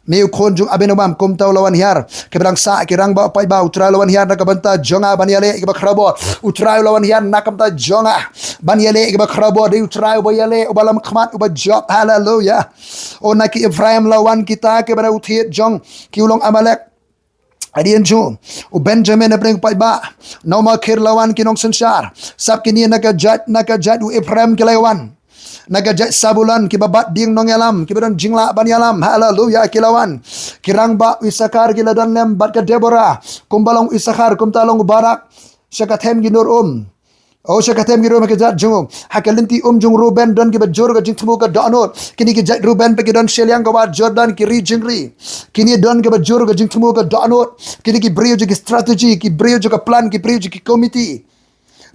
meu konjung abenobam kum tau lawan hiar ke berang sa kirang ba pai ba utrai lawan hiar nak banta jonga baniale ke bakrabo utrai lawan hiar nak banta jonga baniale ke bakrabo di utrai boyale ubalam khmat uba job hallelujah o naki Ephraim lawan kita ke bara uthit jong ki ulong amalek Adian jom, o Benjamin apreng pai ba, nama kir lawan kinong sensar, sab kini nakajat u Ephraim kilawan, nakajat sabulan kibabat ding nong yalam, kibadan jingla ban yalam, hallelujah kilawan, kirang ba Isakar kiladan lem bat ka Deborah, kumbalong Isakar kumtalong barak, syakatem ginur Oh syakatem ginur makajat jom, hakalinti jung Ruben don kibajur ka jing temu ka donot, kini kijat Ruben peki don Shillong ka wat Jordan kiri jingri, kini don kibajur ka jing temu ka donot, kini ki brio juga strategi, ki brio juga plan, ki brio juga komiti.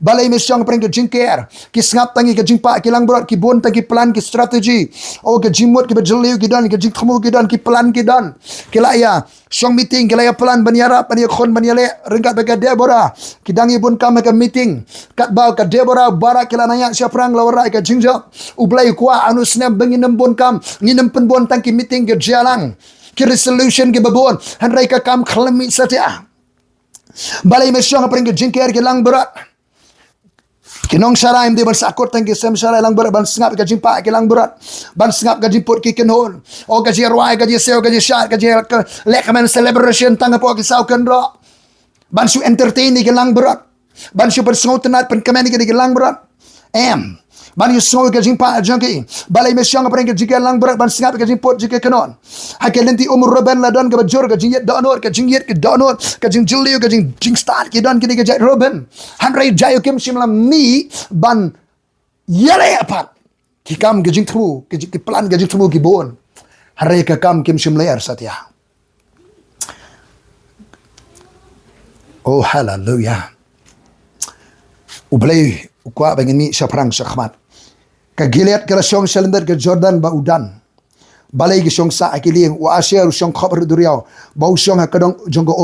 Balai mesyang pering ke jingker, ki sengap tangi ke jingpa, ki lang berat, ki bon tangi plan, ki strategi. Oh ke jimut, ki berjeliu, ki dan, ki jing temu, ki dan, ki plan, ki dan. Ki laya, syong meeting, ki laya plan, banyarap, banyar khon, banyale, ringkat beka Deborah. Ki dangi pun kami ke meeting. Kat bau ke Deborah, barak ki lanaya, siap perang lawarai ke jingjak. Ublay kuah, anu snem, benginem bon kam, nginem pen bon tangi meeting ke jalang. Ki resolution ki babon, hanrai ka kam khalami satya. Balai mesyang pering ke jingker, ki lang berat. Kinong saraim di bersakut tangki sem sarai lang berat ban sengap ka jimpa ki lang berat ban sengap ka jimput ki kenhon o ka ji ruai ka ji seo ka ji syat ka ji lekman celebration tang po ki sau kendro ban su entertain ki lang berat ban su bersengau tenat pen kemen ki lang berat ban yu sengau ka jimpa jangki balai mesyang apreng ka jika lang berat ban sengap ka jimput jika kenon hakelenti umur Ruben ladon ka bajur ka jingyet donor ka jingyet ki donor ka jing jiliu ka jing start ki don ki ka jai Ruben hanrai jayu kim simlam mi ban yale apat ki kam ka jing thu ki plan ka jing thu ki bon hanrai ka kam kim sim layar satya. Oh hallelujah. Ublay ukwa bangin mi sa perang sa hakhmat. Ka Gilead kala syong salender ke Jordan ba udan. Balai ke syong sa akiling wa Asher syong khabar duriau. Ba syong hakadong jonggo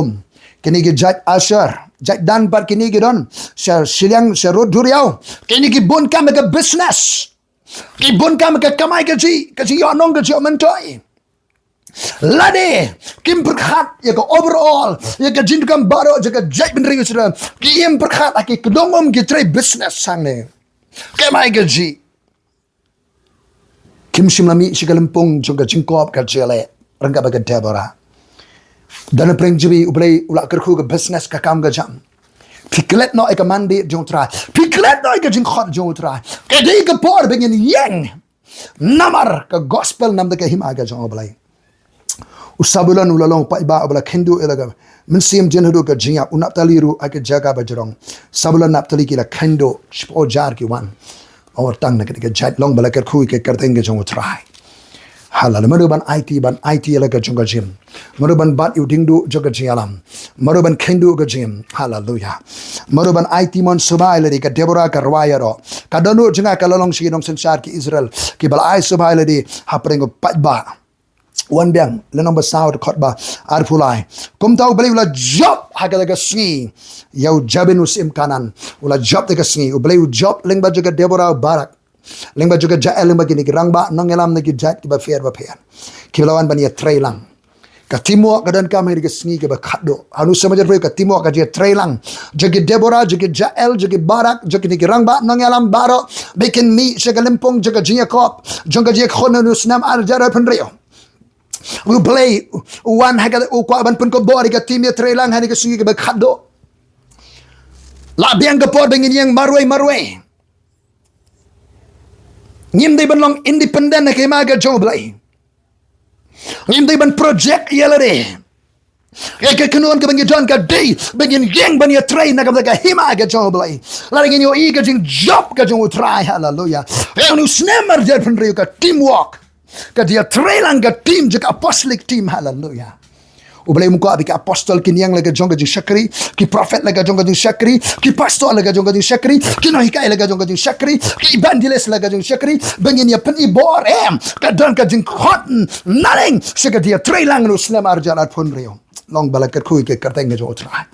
Kini ke jat Asher, jat dan par kini ke don. Sa Shillong sa rod duriau. Kini ke bon kam ke business. Ki bon kam ke kamai ke ji yo nong ke ji mentoi. Lade kim berkhat ya ke overall ya ke jingkam baro ya ke jat benri sudah. Ki im berkhat aki kedongom ke try business sang ne. Kamai ke ji. Kim simlami sigalempong juga jingkob ka jele rangka baga Deborah. Dana preng jibi ublay ulak kerku ke business ka kam ka jam. Piklet no eka mandi jong try. Piklet no eka jingkot jong try. Kadai ka por bengin yang namar ka gospel nam ka hima ka jong ublay. Usabulan ulalong pa iba ubla kendo ilaga. Mensim jenhudu ka jinga unap taliru aka jaga bajrong. Sabulan nap tali kila kendo o jar ki wan. Or tang na ketika jat long bala kerkui ke kerteng ke jong utrai. Halal maruban IT la ke jong jim. Maruban bat yu dingdu jong jing alam. Maruban kendu ke jim. Hallelujah. Maruban IT mon subai ladi ke Deborah ke rwaya ro. Kadanu jenga ke lolong sigi dong sensar ki Israel. Ki bala ai subai ladi hapring pat ba. Wan biang lenong besar khotba arpulai kum tau beli ula job haga daga sngi yau jabin usim kanan ula job daga sngi u beli job lengba juga Deborah barak lengba juga jael lengba gini rangba nongelam nagi jat ki ba fair ki lawan bani trailang ka timo kadan kam heri sngi ke ba khado anu samajar ka timo ka je trailang jagi Deborah jagi jael jagi barak jagi ni rangba nongelam baro bikin mi segalempong jaga jingkob jonga je khonu snem arjara penrio. We play one haga ukwa ban pun ko bori ka tim ya trailang hani ka sungi ka bakhado. La biang ka por bengin yang marway. Ngim day ban long independent na kay maga jo blay. Ngim day ban project yalare. Kaya ka kanuan ka bangin don ka day bengin yang ban ya train na ka hima ka jo blay. La ngin yo i ka jing job ka jo try hallelujah. Kaya nu snem arjar penrio ka teamwork. Ka dia trailang ka team jika apostolic team hallelujah. Ubalay mo ko abi ka apostol kinyang laga jonga jing shakri, ki prophet laga jonga jing shakri, ki pastor laga jonga jing shakri, ki nohikai laga jonga jing shakri, ki evangelist laga jing shakri, bangin ya pen ibor ka don ka jing cotton nothing sika dia trailang no snem arjalat pun rio. Long balakat kui ke karteng jo try.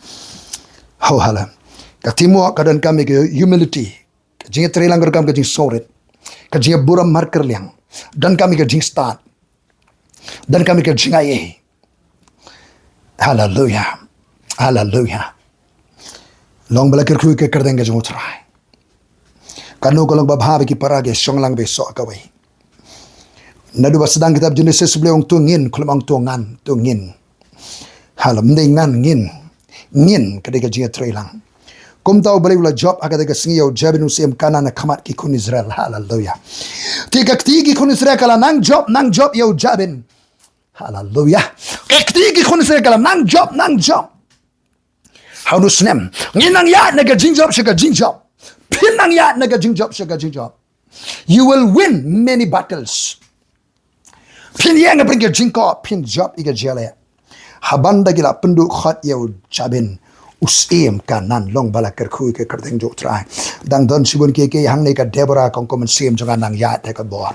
Ho hala. Ka timo ka don kami ke humility. Jing trailang kam ka jing sorit. Ka jing buram marker liang. Dan kami ke jing start. Dan kami ke jing aye. Hallelujah. Hallelujah. Long balakir kui ke kardeng ke jong try. Kanu ko lang babhabi ki parage syong lang be so kaway. Nadu ba sedang kitab Genesis beliau tungin kulamang tungin. Halam ndey ngan ngin kadega jing try lang. Kum tahu beli ula job agak dekat sengiau jabin usim kanan hakhmat ki kun Israel hallelujah. Tiga ki kun Israel kala nang job yau jabin hallelujah. Ketiga kun Israel kala nang job. How snem nginang ya naga jing job shaka jing job. Pinang ya naga jing job shaka jing job. You will win many battles. Pin yang bring jingkob pin job iga jale. Habanda gila penduk khat yau jabin. Usim kanan long balakar kui ke kerteng jo try dang don sibun ke hang ne ka Deborah kong komen sim jonga nang ya te ka bor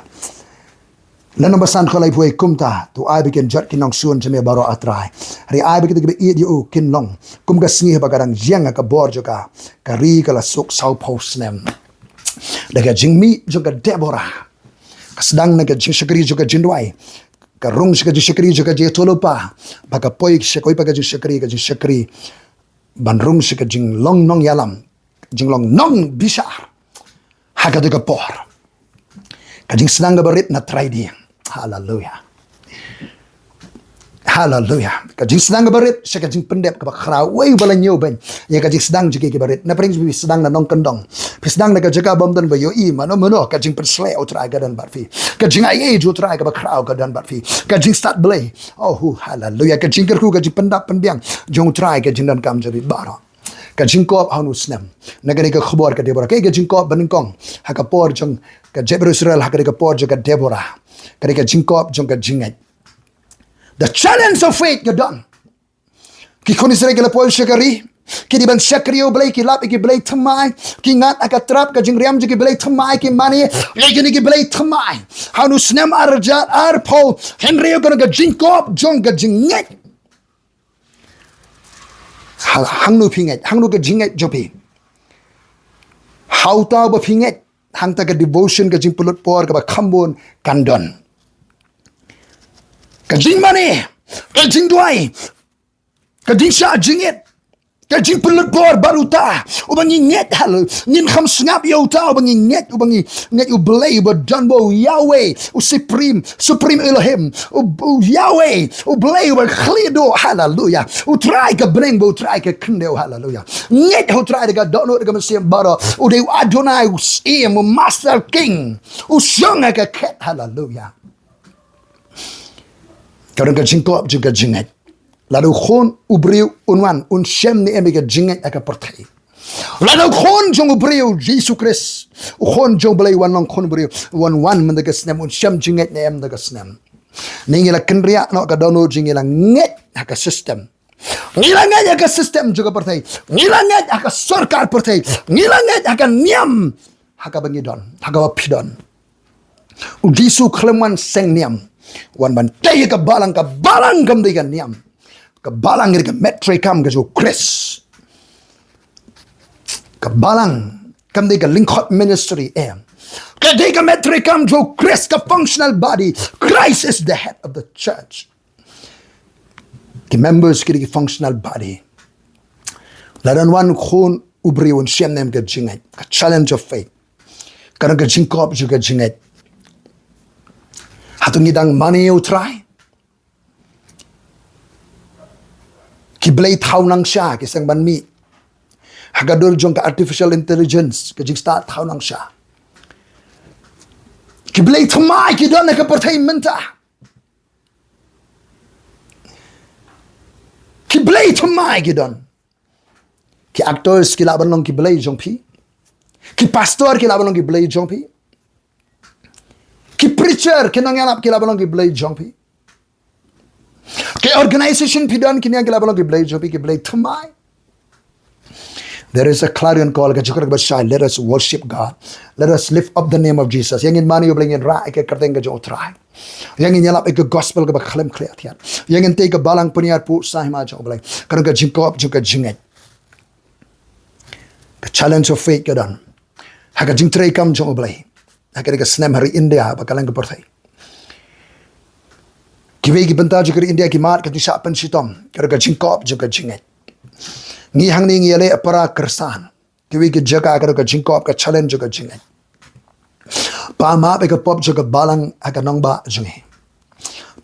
lano basan kholai pui kumta tu ai bikin jot kinong suan jeme baro atrai ri ai bikin ke i yu kin long kum ga sngi ba garang jiang ka bor joka ka ri kala suk sau post nem daga jingmi joka Deborah kasdang na ka jing shakri joka jindwai ka rung shaka jing shakri joka je tolopa baka poi shakoi pa ka jing shakri Bandrung sika jing long nong yalam jing long nong bisar haga de por kajing senang barit na try dia hallelujah kajing senang barit sika jing pendep ka khra wei bala nyoben ya kajing sedang jike ke barit na pring bi sedang na nong kendong pi sedang na ka jaga bom dan bayo i mano kajing persle otra ga dan barfi kajing ai ju tra ka khra ga dan barfi kajing start belay oh hallelujah kajing kerku kajing pendap pendiang jong try kajing dan kam jabi baro ka jingkob hanu snem nagani ka khobor ka Deborah ka jingkob baningkong haka por jong ka Israel haka ka por jong ka Deborah ka jingkob jong ka jingai. The challenge of faith you done. Ki kon Israel ka po shakari Ki di ban sakrio belai ki lap ki belai thamai ki ngat akatrap ka jingriam ki belai thamai ki mani lagi ki belai thamai hanu snem arjat arpo henry ka jingkob jong ka jinget hangnu pinget hangnu ka jinget jopi hauta ba pinget hang ta ka devotion ka jingpulut por ka ba khambon kandon ka jing mani ka jing duai ka jing sha jinget ka jing pulut por baruta ubang inget hal nin kham snap yo ta ubang inget u belay ba danbo Yahweh u supreme Elohim u Yahweh u belay ba khlido hallelujah u try ka bring bo try ka kndo hallelujah net u try ka dono ka mesim baro u de Adonai u sim u master king u shanga ka ket hallelujah ka jingkob juga jinget lalu khon ubriu unwan un shem ni emega jinget aka pertai lalu khon jong ubriu Jesus Christ khon jong belai wan long khon ubriu wan mendaga snem un shem jinget ne em daga snem ningila kenria no ka dono jingila nget aka system ngilanget aka system juga pertai ngilanget aka sarkar pertai ngilanget aka niam haka bangidon haka wapidon udisu khleman seng niam wan ban tay ka balang kam de niam Kabalang ka metre kam ka jo Chris. Kabalang kam de ka linkhot ministry em. Ka de ka metre kam jo Chris ka functional body. Christ is the head of the church. Ki members ki functional body. Ladan wan khon ubri un shem nem ka jinget. Ka challenge of faith. Karang ka jingkob juga jinget. Hatung idang money you try. Ki belai thau nang sha ki sang ban mi hagadol jong ka artificial intelligence ka jing start thau nang sha ki belai thumai ki don ka perthai menta ki belai thumai ki don ki actors ki laban long ki belai jong pi ki pastor ki laban long ki belai jong pi ki preacher ki nang yanap ki laban long ki belai jong pi ke organization pidon kinya ke labalo ke blay jopi ke blay thamai. There is a clarion call ka chukar ba shai, let us worship God, let us lift up the name of Jesus. Yang in mani yo blay ra ke karteng ka jo try yang in yalap ke gospel ka ba khlem khliat yan yang in te ka balang punyar pu sai ma jo blay kan ka jingkob juga jinget ka challenge of faith ka dan ha ka jingtrei kam jo blay ha ka snem hari India ba kalang ka porthai Kiwegi benta juga India ki mat ka di sa pensitom ka jingkob juga jinget ni hang ni yele para kersan kiwegi jaga ka jingkob ka challenge juga jinget pa ma be ka pop juga balang aga nongba jinge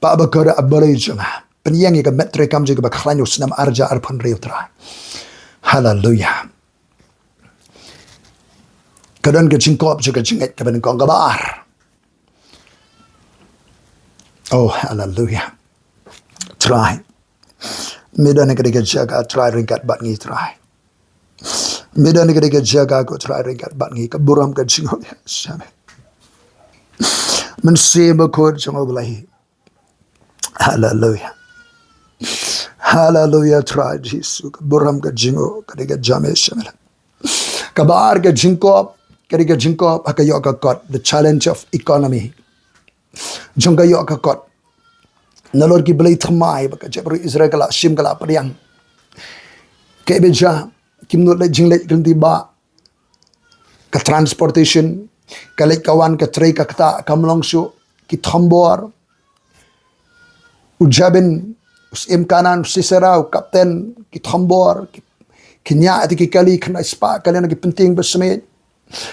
pa ba ka abalai jinga penyang ka metre kam juga ba khlanyo snam arja arpan reutra hallelujah kadan ka jingkob juga jinget ka ben kong gabar. Oh, hallelujah. Try. Medan negeri jaga try ringkat bat ngi try. Medan negeri jaga ko try ringkat bat ngi ka buram ka jingo ya shame. Men sebe ko jingo belahi. Hallelujah. Hallelujah try Jesus ka buram ka jingo ka dega jame shame. Kabar ka jingkob akayo ka got the challenge of economy. Jongga yo ka kot nalor ki belai thamai ba ka jabru Israel kala shim kala pariang ke beja kimno le jingle ganti ba ka transportation kalai kawan ka trei ka kta kamlong su ki thambor ujaben us imkanan sisara kapten ki thambor kinya ati ki kali khna spa kali ki penting besme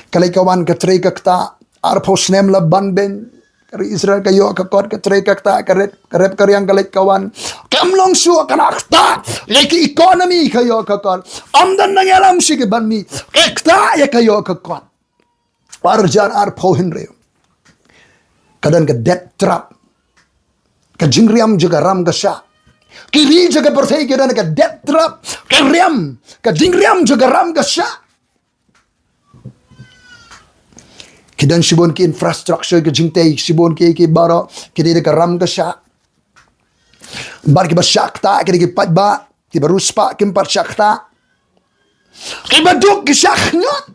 kalai kawan ka trei ka kta arpo snem la banben Kari Israel kayo kakot katray kakta karep karyang galit kawan kamlong su kanakta leki economy kayo kakot amdan nangalam sige banmi kakta ya kayo kakot parjan ar pohinre kadan ka debt trap ka jingriam juga ram gasha kiri juga percaya kadan ka debt trap ka jingriam juga ram gasha Kidan sibon ki infrastructure ke jingtei sibon ki baro kidi ka ram ka sha bar ki ba shakta kidi ki patba ki baruspa kim par shakta Kibaduk kisyaknyot.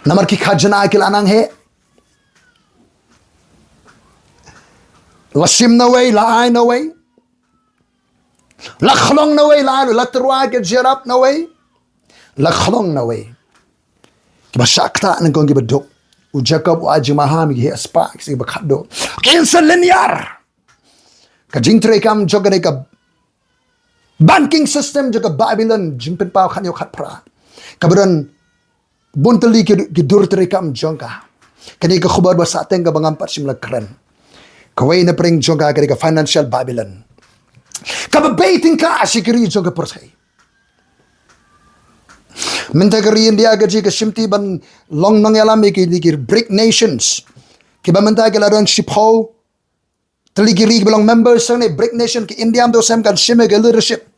Namar ki khajna kilanang he. Lasim na way, laay na way. Lakhlong na way, laalo. Latrwa ke jirap na way. Lakhlong na way. Kibasakta ng kong kibaduk. U Jacob u aji mahami ki aspa ki bakado. Kinsa linear. Kajing trekam joga ka banking system joga Babylon jingpen pao kanyo khatpra. Kabaran buntali ki dur trekam jonga. Kani ka khubar ba sa ating ka bangampat simla kren. Kaway na pring jonga kani ka financial Babylon. Kababating ka asikiri jonga persay. Mentagari India gaji ka simti ban long nang yalam ki brick nations. Kiba mentag laron shipho teligiri belong members sang brick nation ki India am do sam kan shime leadership.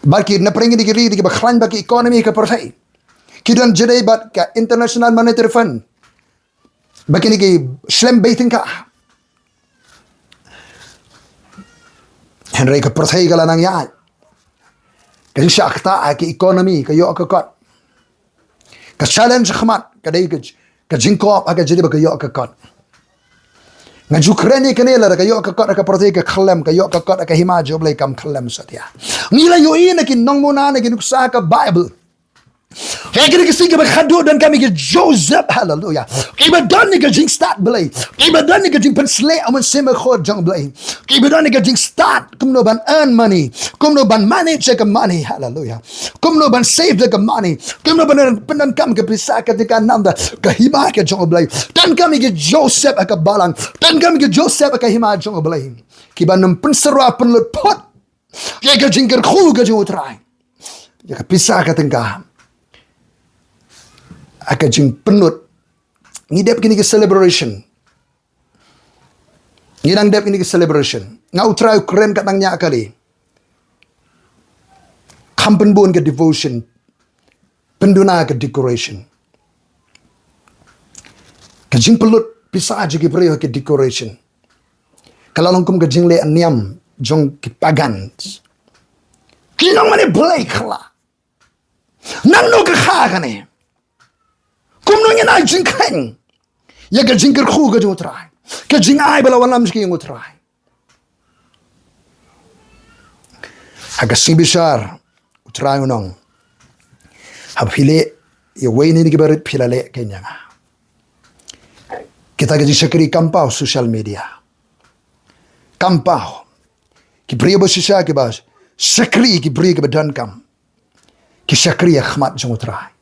Baki na pring digiri ki ba khlan ba ki economy ka persay. Kidan jere bat ka International Monetary Fund. Baki ni ki shlem baiting ka. Henry ka persay gala nang yan. Kasi siya akta ki economy kayo akakot. Ka challenge hakhmat kadai ka jingkob aga jadi ba kayo akakot. Nga Ukraine kanila kayo akakot ka prote ka khalam kayo akakot ka hima job lay kam khalam satya. Ngila yo ina kin nong muna na ginuksa ka Bible. Kaya kini kasi ka khado dan kami ki Joseph hallelujah. Kiba dan ni ka jing start belay. Kiba dan ni ka jing pensle amun sema khod jang belay. Kiba dan ni ka jing start kumno ban earn money. Kumno ban manage ka money hallelujah. Kumno ban save ka money. Kumno ban penan kam ka pisa ka tika nanda ka hima ka jang belay. Dan kami ki Joseph ka balang. Dan kami ki Joseph ka hima jang belay. Kiba num pensara penlut pot. Kaya ka jing ka khu ka jing utray. Ya ka pisa ka tingka. Aka jing penut ngidap kini ke celebration ngidang dap kini ke celebration ngau try keren katangnya kali kampen bun ke devotion penduna ke decoration ke jing pelut bisa aja ke beri ke decoration kalau longkum ke jing le niam jong ke pagan kinong mane blake la nanu ke kha kane kumno nya na jing keng ya ga jing khu ga jo try ka jing ai bala walam ski ngo try aga sibishar utray unong habile ye wayne ni gibarit pilale kenya kita ga jing shakri kampau social media kampau ki priyo shisha ki bas shakri ki priyo ki badan kam ki shakri hakhmat jo try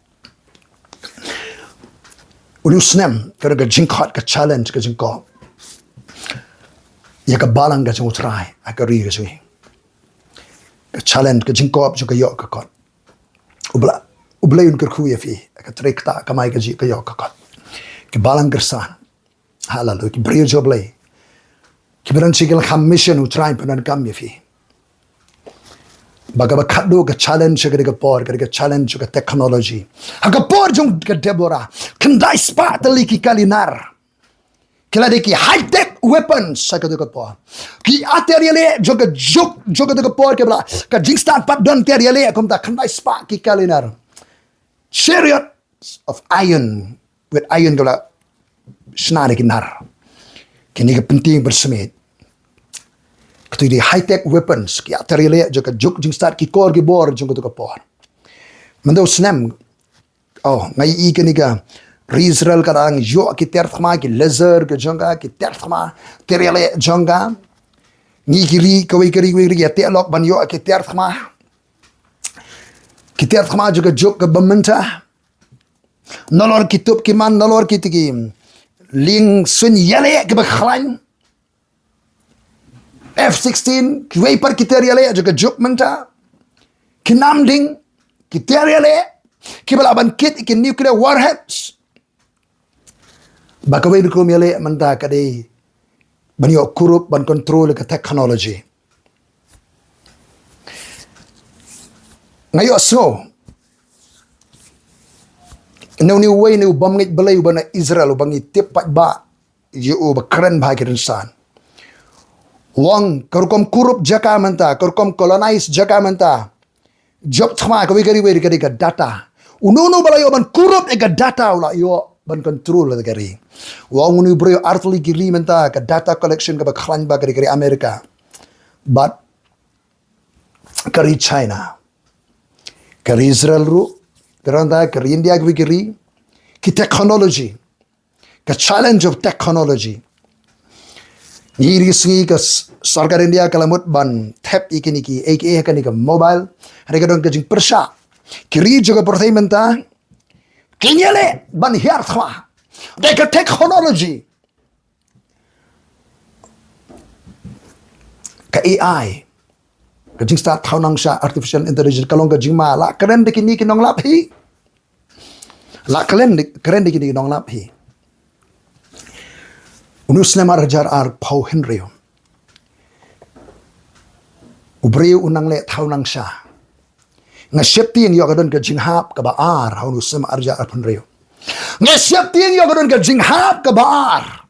Ulu snem kada ka jingkot ka challenge ka jingkob. Ya ka balang ka jing utray aka ri ka jing. Ka challenge ka jingkob jing ka yok ka kot. Ubla yun ka khu ya fi aka trekta kamay ka jing ka yok ka kot. Ki balang kersan. Hallelujah ki brio job lay. Ki beran sigil kham mission utray panan kam ya fi. Baga ba khado ka challenge ka por ka challenge ka technology. Aga por jong ka Deborah. Kendai spa teliki kalinar. Kila de ki high tech weapons sa ka por. Ki ateriale joga joga por ke bla ka jingstan pat don teriale kom ta kendai spa ki kalinar. Chariots of iron with iron gala snare kinar. Kini ka penting bersemit. Katu di high tech weapons ki ateriale joga juk jingstan ki kor ki bor jong ka por. Mando snem ngai i kini ka Israel kadang yo ki terthma ki laser ke jonga ki terthma teriale jonga ni kiri kawai kiri ya telok ban yo ki terthma juga jok ke bementa nolor kitub ki man nolor ki tiki ling sun yale ke bakhlan F-16 ki wei par ki teriale juga jok menta ki namding ki teriale ki balaban kit ki nuclear warheads bakawai ko miale manta kadai banyo kurup ban control ke technology ngayo so ni way ni bom ngit belay bana Israel bang itip ba yu ba kren ba kirin san Wang kerukom kurup jaka menta, kerukom colonize jaka menta. Job thma ka wikari wiri kari ka data. Unono balayo ban kurup e ka data ula yo ban control la kari. Wang unu bro artli giri menta ka data collection ka ba khlan ba kari America. But kari China, kari Israel ru, karanda kari India ka wikari, ki technology, ka challenge of technology. Ni singi ka sarkar India kalamut ban tap ikini ki aka kani ka mobile harga don ka jing persha kiri juga pertai menta kinyale ban hiar thwa de ka technology ka AI ka jing start thaunang sha artificial intelligence kalong ka jing ma la keren de kini ki nong lap hi la keren de kini nong lap hi Unus nama rajar ar pau Henryo. Ubreu unang le thau nang sha. Nga septi yang yogadon ka jinghap ka baar unus nama rajar ar Henryo. Nga septi yang yogadon ka jinghap ka baar.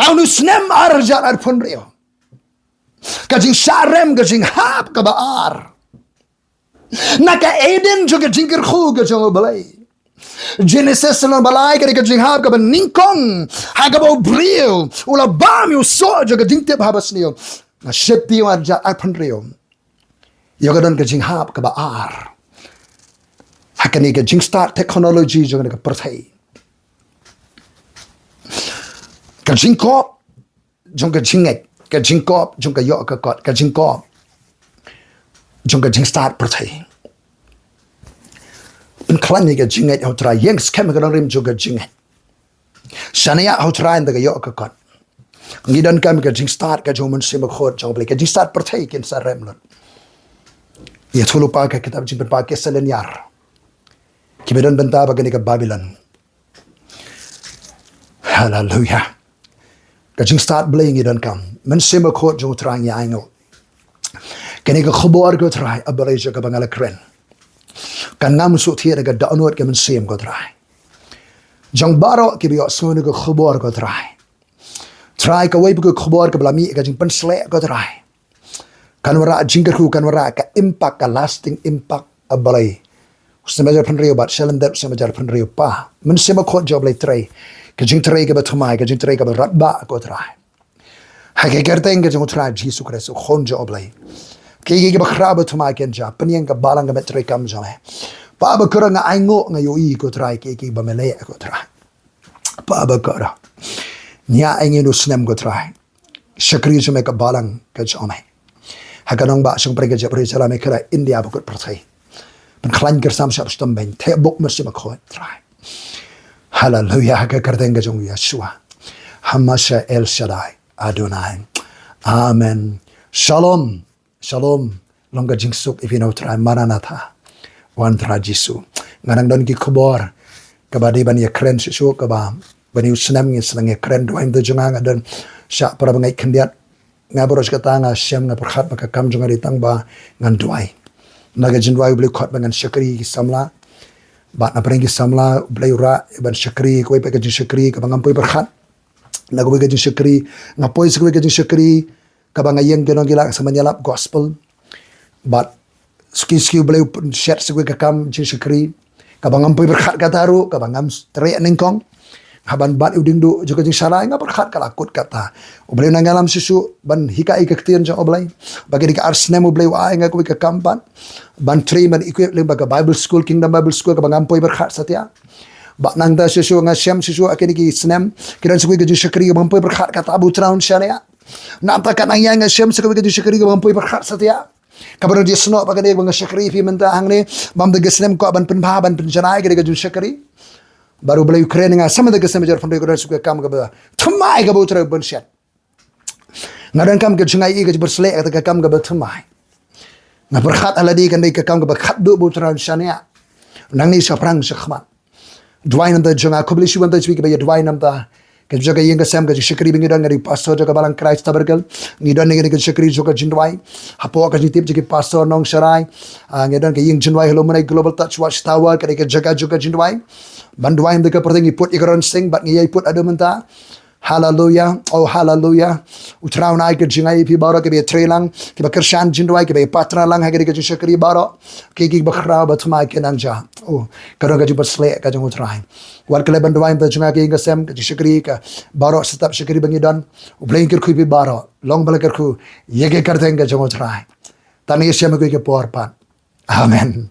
Unus nama rajar ar Henryo. Ka jing sarem ka jinghap ka baar. Naka Eden juga jingkir khu ka jong balai. Genesis na balay kari ka jinghap ka ba ningkong haga ba brio ula bam yu so jaga jingtep habas niyo na septi wa ja apanrio yoga don ka jinghap ka ba ar hakani ka jing start technology jaga ka perthai ka jingkob jong ka jingek ka jingkob jong ka yo ka kot ka jingkob jong ka jing start perthai in klan ga jinget ho try yang scam ga rim juga jinget sanaya ho try ndaga yo ka kon ngidan kam ga jing start ga jomun sim khot jong ble ga jing start perthai kin sa rem lon ye thulu pa ka kitab jing pa ke salen yar kibedan benta ba ga ni ka Babylon hallelujah ga jing start ble ngidan kam men sim khot jong try ya ngo kani ga khobor ga try abare ga bangala kren kan ngam su thia ga download ke men sim ko try jong baro ke bio sunu ko khobor ko try ka wei ko khobor ka blami ga jing pen sle ko try kan wara jingker ku kan wara ka impact ka lasting impact abalai semajar penrio bat shalam dat semajar penrio pa men sim ko job lai try ka jing try ka bathmai ka jing try ka rat ba ko try ha ke kerteng ga jong try jisu kreso khon job lai kaya ba kraba tuma ken ja penyang ka balang ka metre kam jame pa ba kura nga aingo nga yo I ko try kaya ba mele ko try pa ba kura nya aingi no snem ko try shakri jame ka balang ka jame hakanong ba sung prega ja pre sala me kra India ba ko perthai pen khlan ker sam shap stam ben the bok mer sima ko try hallelujah ka kardeng ga jong Yeshua hamasha el shaddai Adonai amen shalom Shalom, longga jingsuk ifino try maranatha, wan tra Jisu. Nganang don ki kubor, kabadi ban ya kren sisu kaba, bani snem ngi senang ya kren doaim do jungang dan syak para bangai kendiat ngaboros kata nga syam nga perkhat maka kam junga ditang ba ngan doai. Naga jindwai beli khot bangan syakri samla, bat na pering samla beli ura ban syakri koi pa kajing syakri kabang ampoi perkhat. Naga beli kajing syakri ngapoi sekoi kajing syakri kabang ayeng kenong gila sama nyalap gospel but ski boleh share sekui kakam jin syukri kabang ampoi berkat kataru kabang am teriak ningkong haban bat uding du juga jing sarai nga berkat kalakut kata boleh nangalam susu ban hikai kektian jo oblai bagi dika arsnem boleh wa nga kui kakam ban train ban equip lembaga Bible school Kingdom Bible School kabang ampoi berkat satia bak nang da susu nga syam susu akini ki snem kiran sekui jing syukri kabang ampoi berkat kata abu traun syariah Nampak kan yang syam sekali kita syukri ke mampu berkat setia. Kabar dia senok pakai dia bang syukri fi mentah hang ni bam de gesnem ko ban penpah ban penjanai ke dia syukri. Baru beli Ukraine nga sama de gesnem jar fundai ko suka kam ke ba. Thumai ke botra ban syat. Ngadan kam ke jungai ke bersle ke kam ke ba thumai. Nga berkat aladi kan ke kam ke ba khat du botra syania. Nang ni saprang hakhmat. Dwai nam da junga ko beli shuban da chwi ke ba dwai nam da Kejaga yang kesam kerja syukri bingidan dari pastor jaga balang Christ taberkel ngidan ngi kerja syukri juga jindwai hapo kerja tip jadi pastor nong sharai ngidan ke yang jindwai hello menai global touch watch tower kerja jaga juga jindwai banduai mereka pertengi put ikaran sing bat ngi put ada menta Hallelujah. Oh hallelujah. Utrau nai ke jingai pi baro ke be trelang ke ba kershan jindwai ke be patra lang ha ke ke shakri baro ke ki bakhra batmai ke nanja. Oh karo ke basle ka jung utrai. War ke leban dwai ba junga ke ngasem ke shakri ka baro setap shakri bangi don. Ublain ker ku pi baro long bala ker ku ye ke karte ke jung utrai. Tani syam ke porpan. Amen.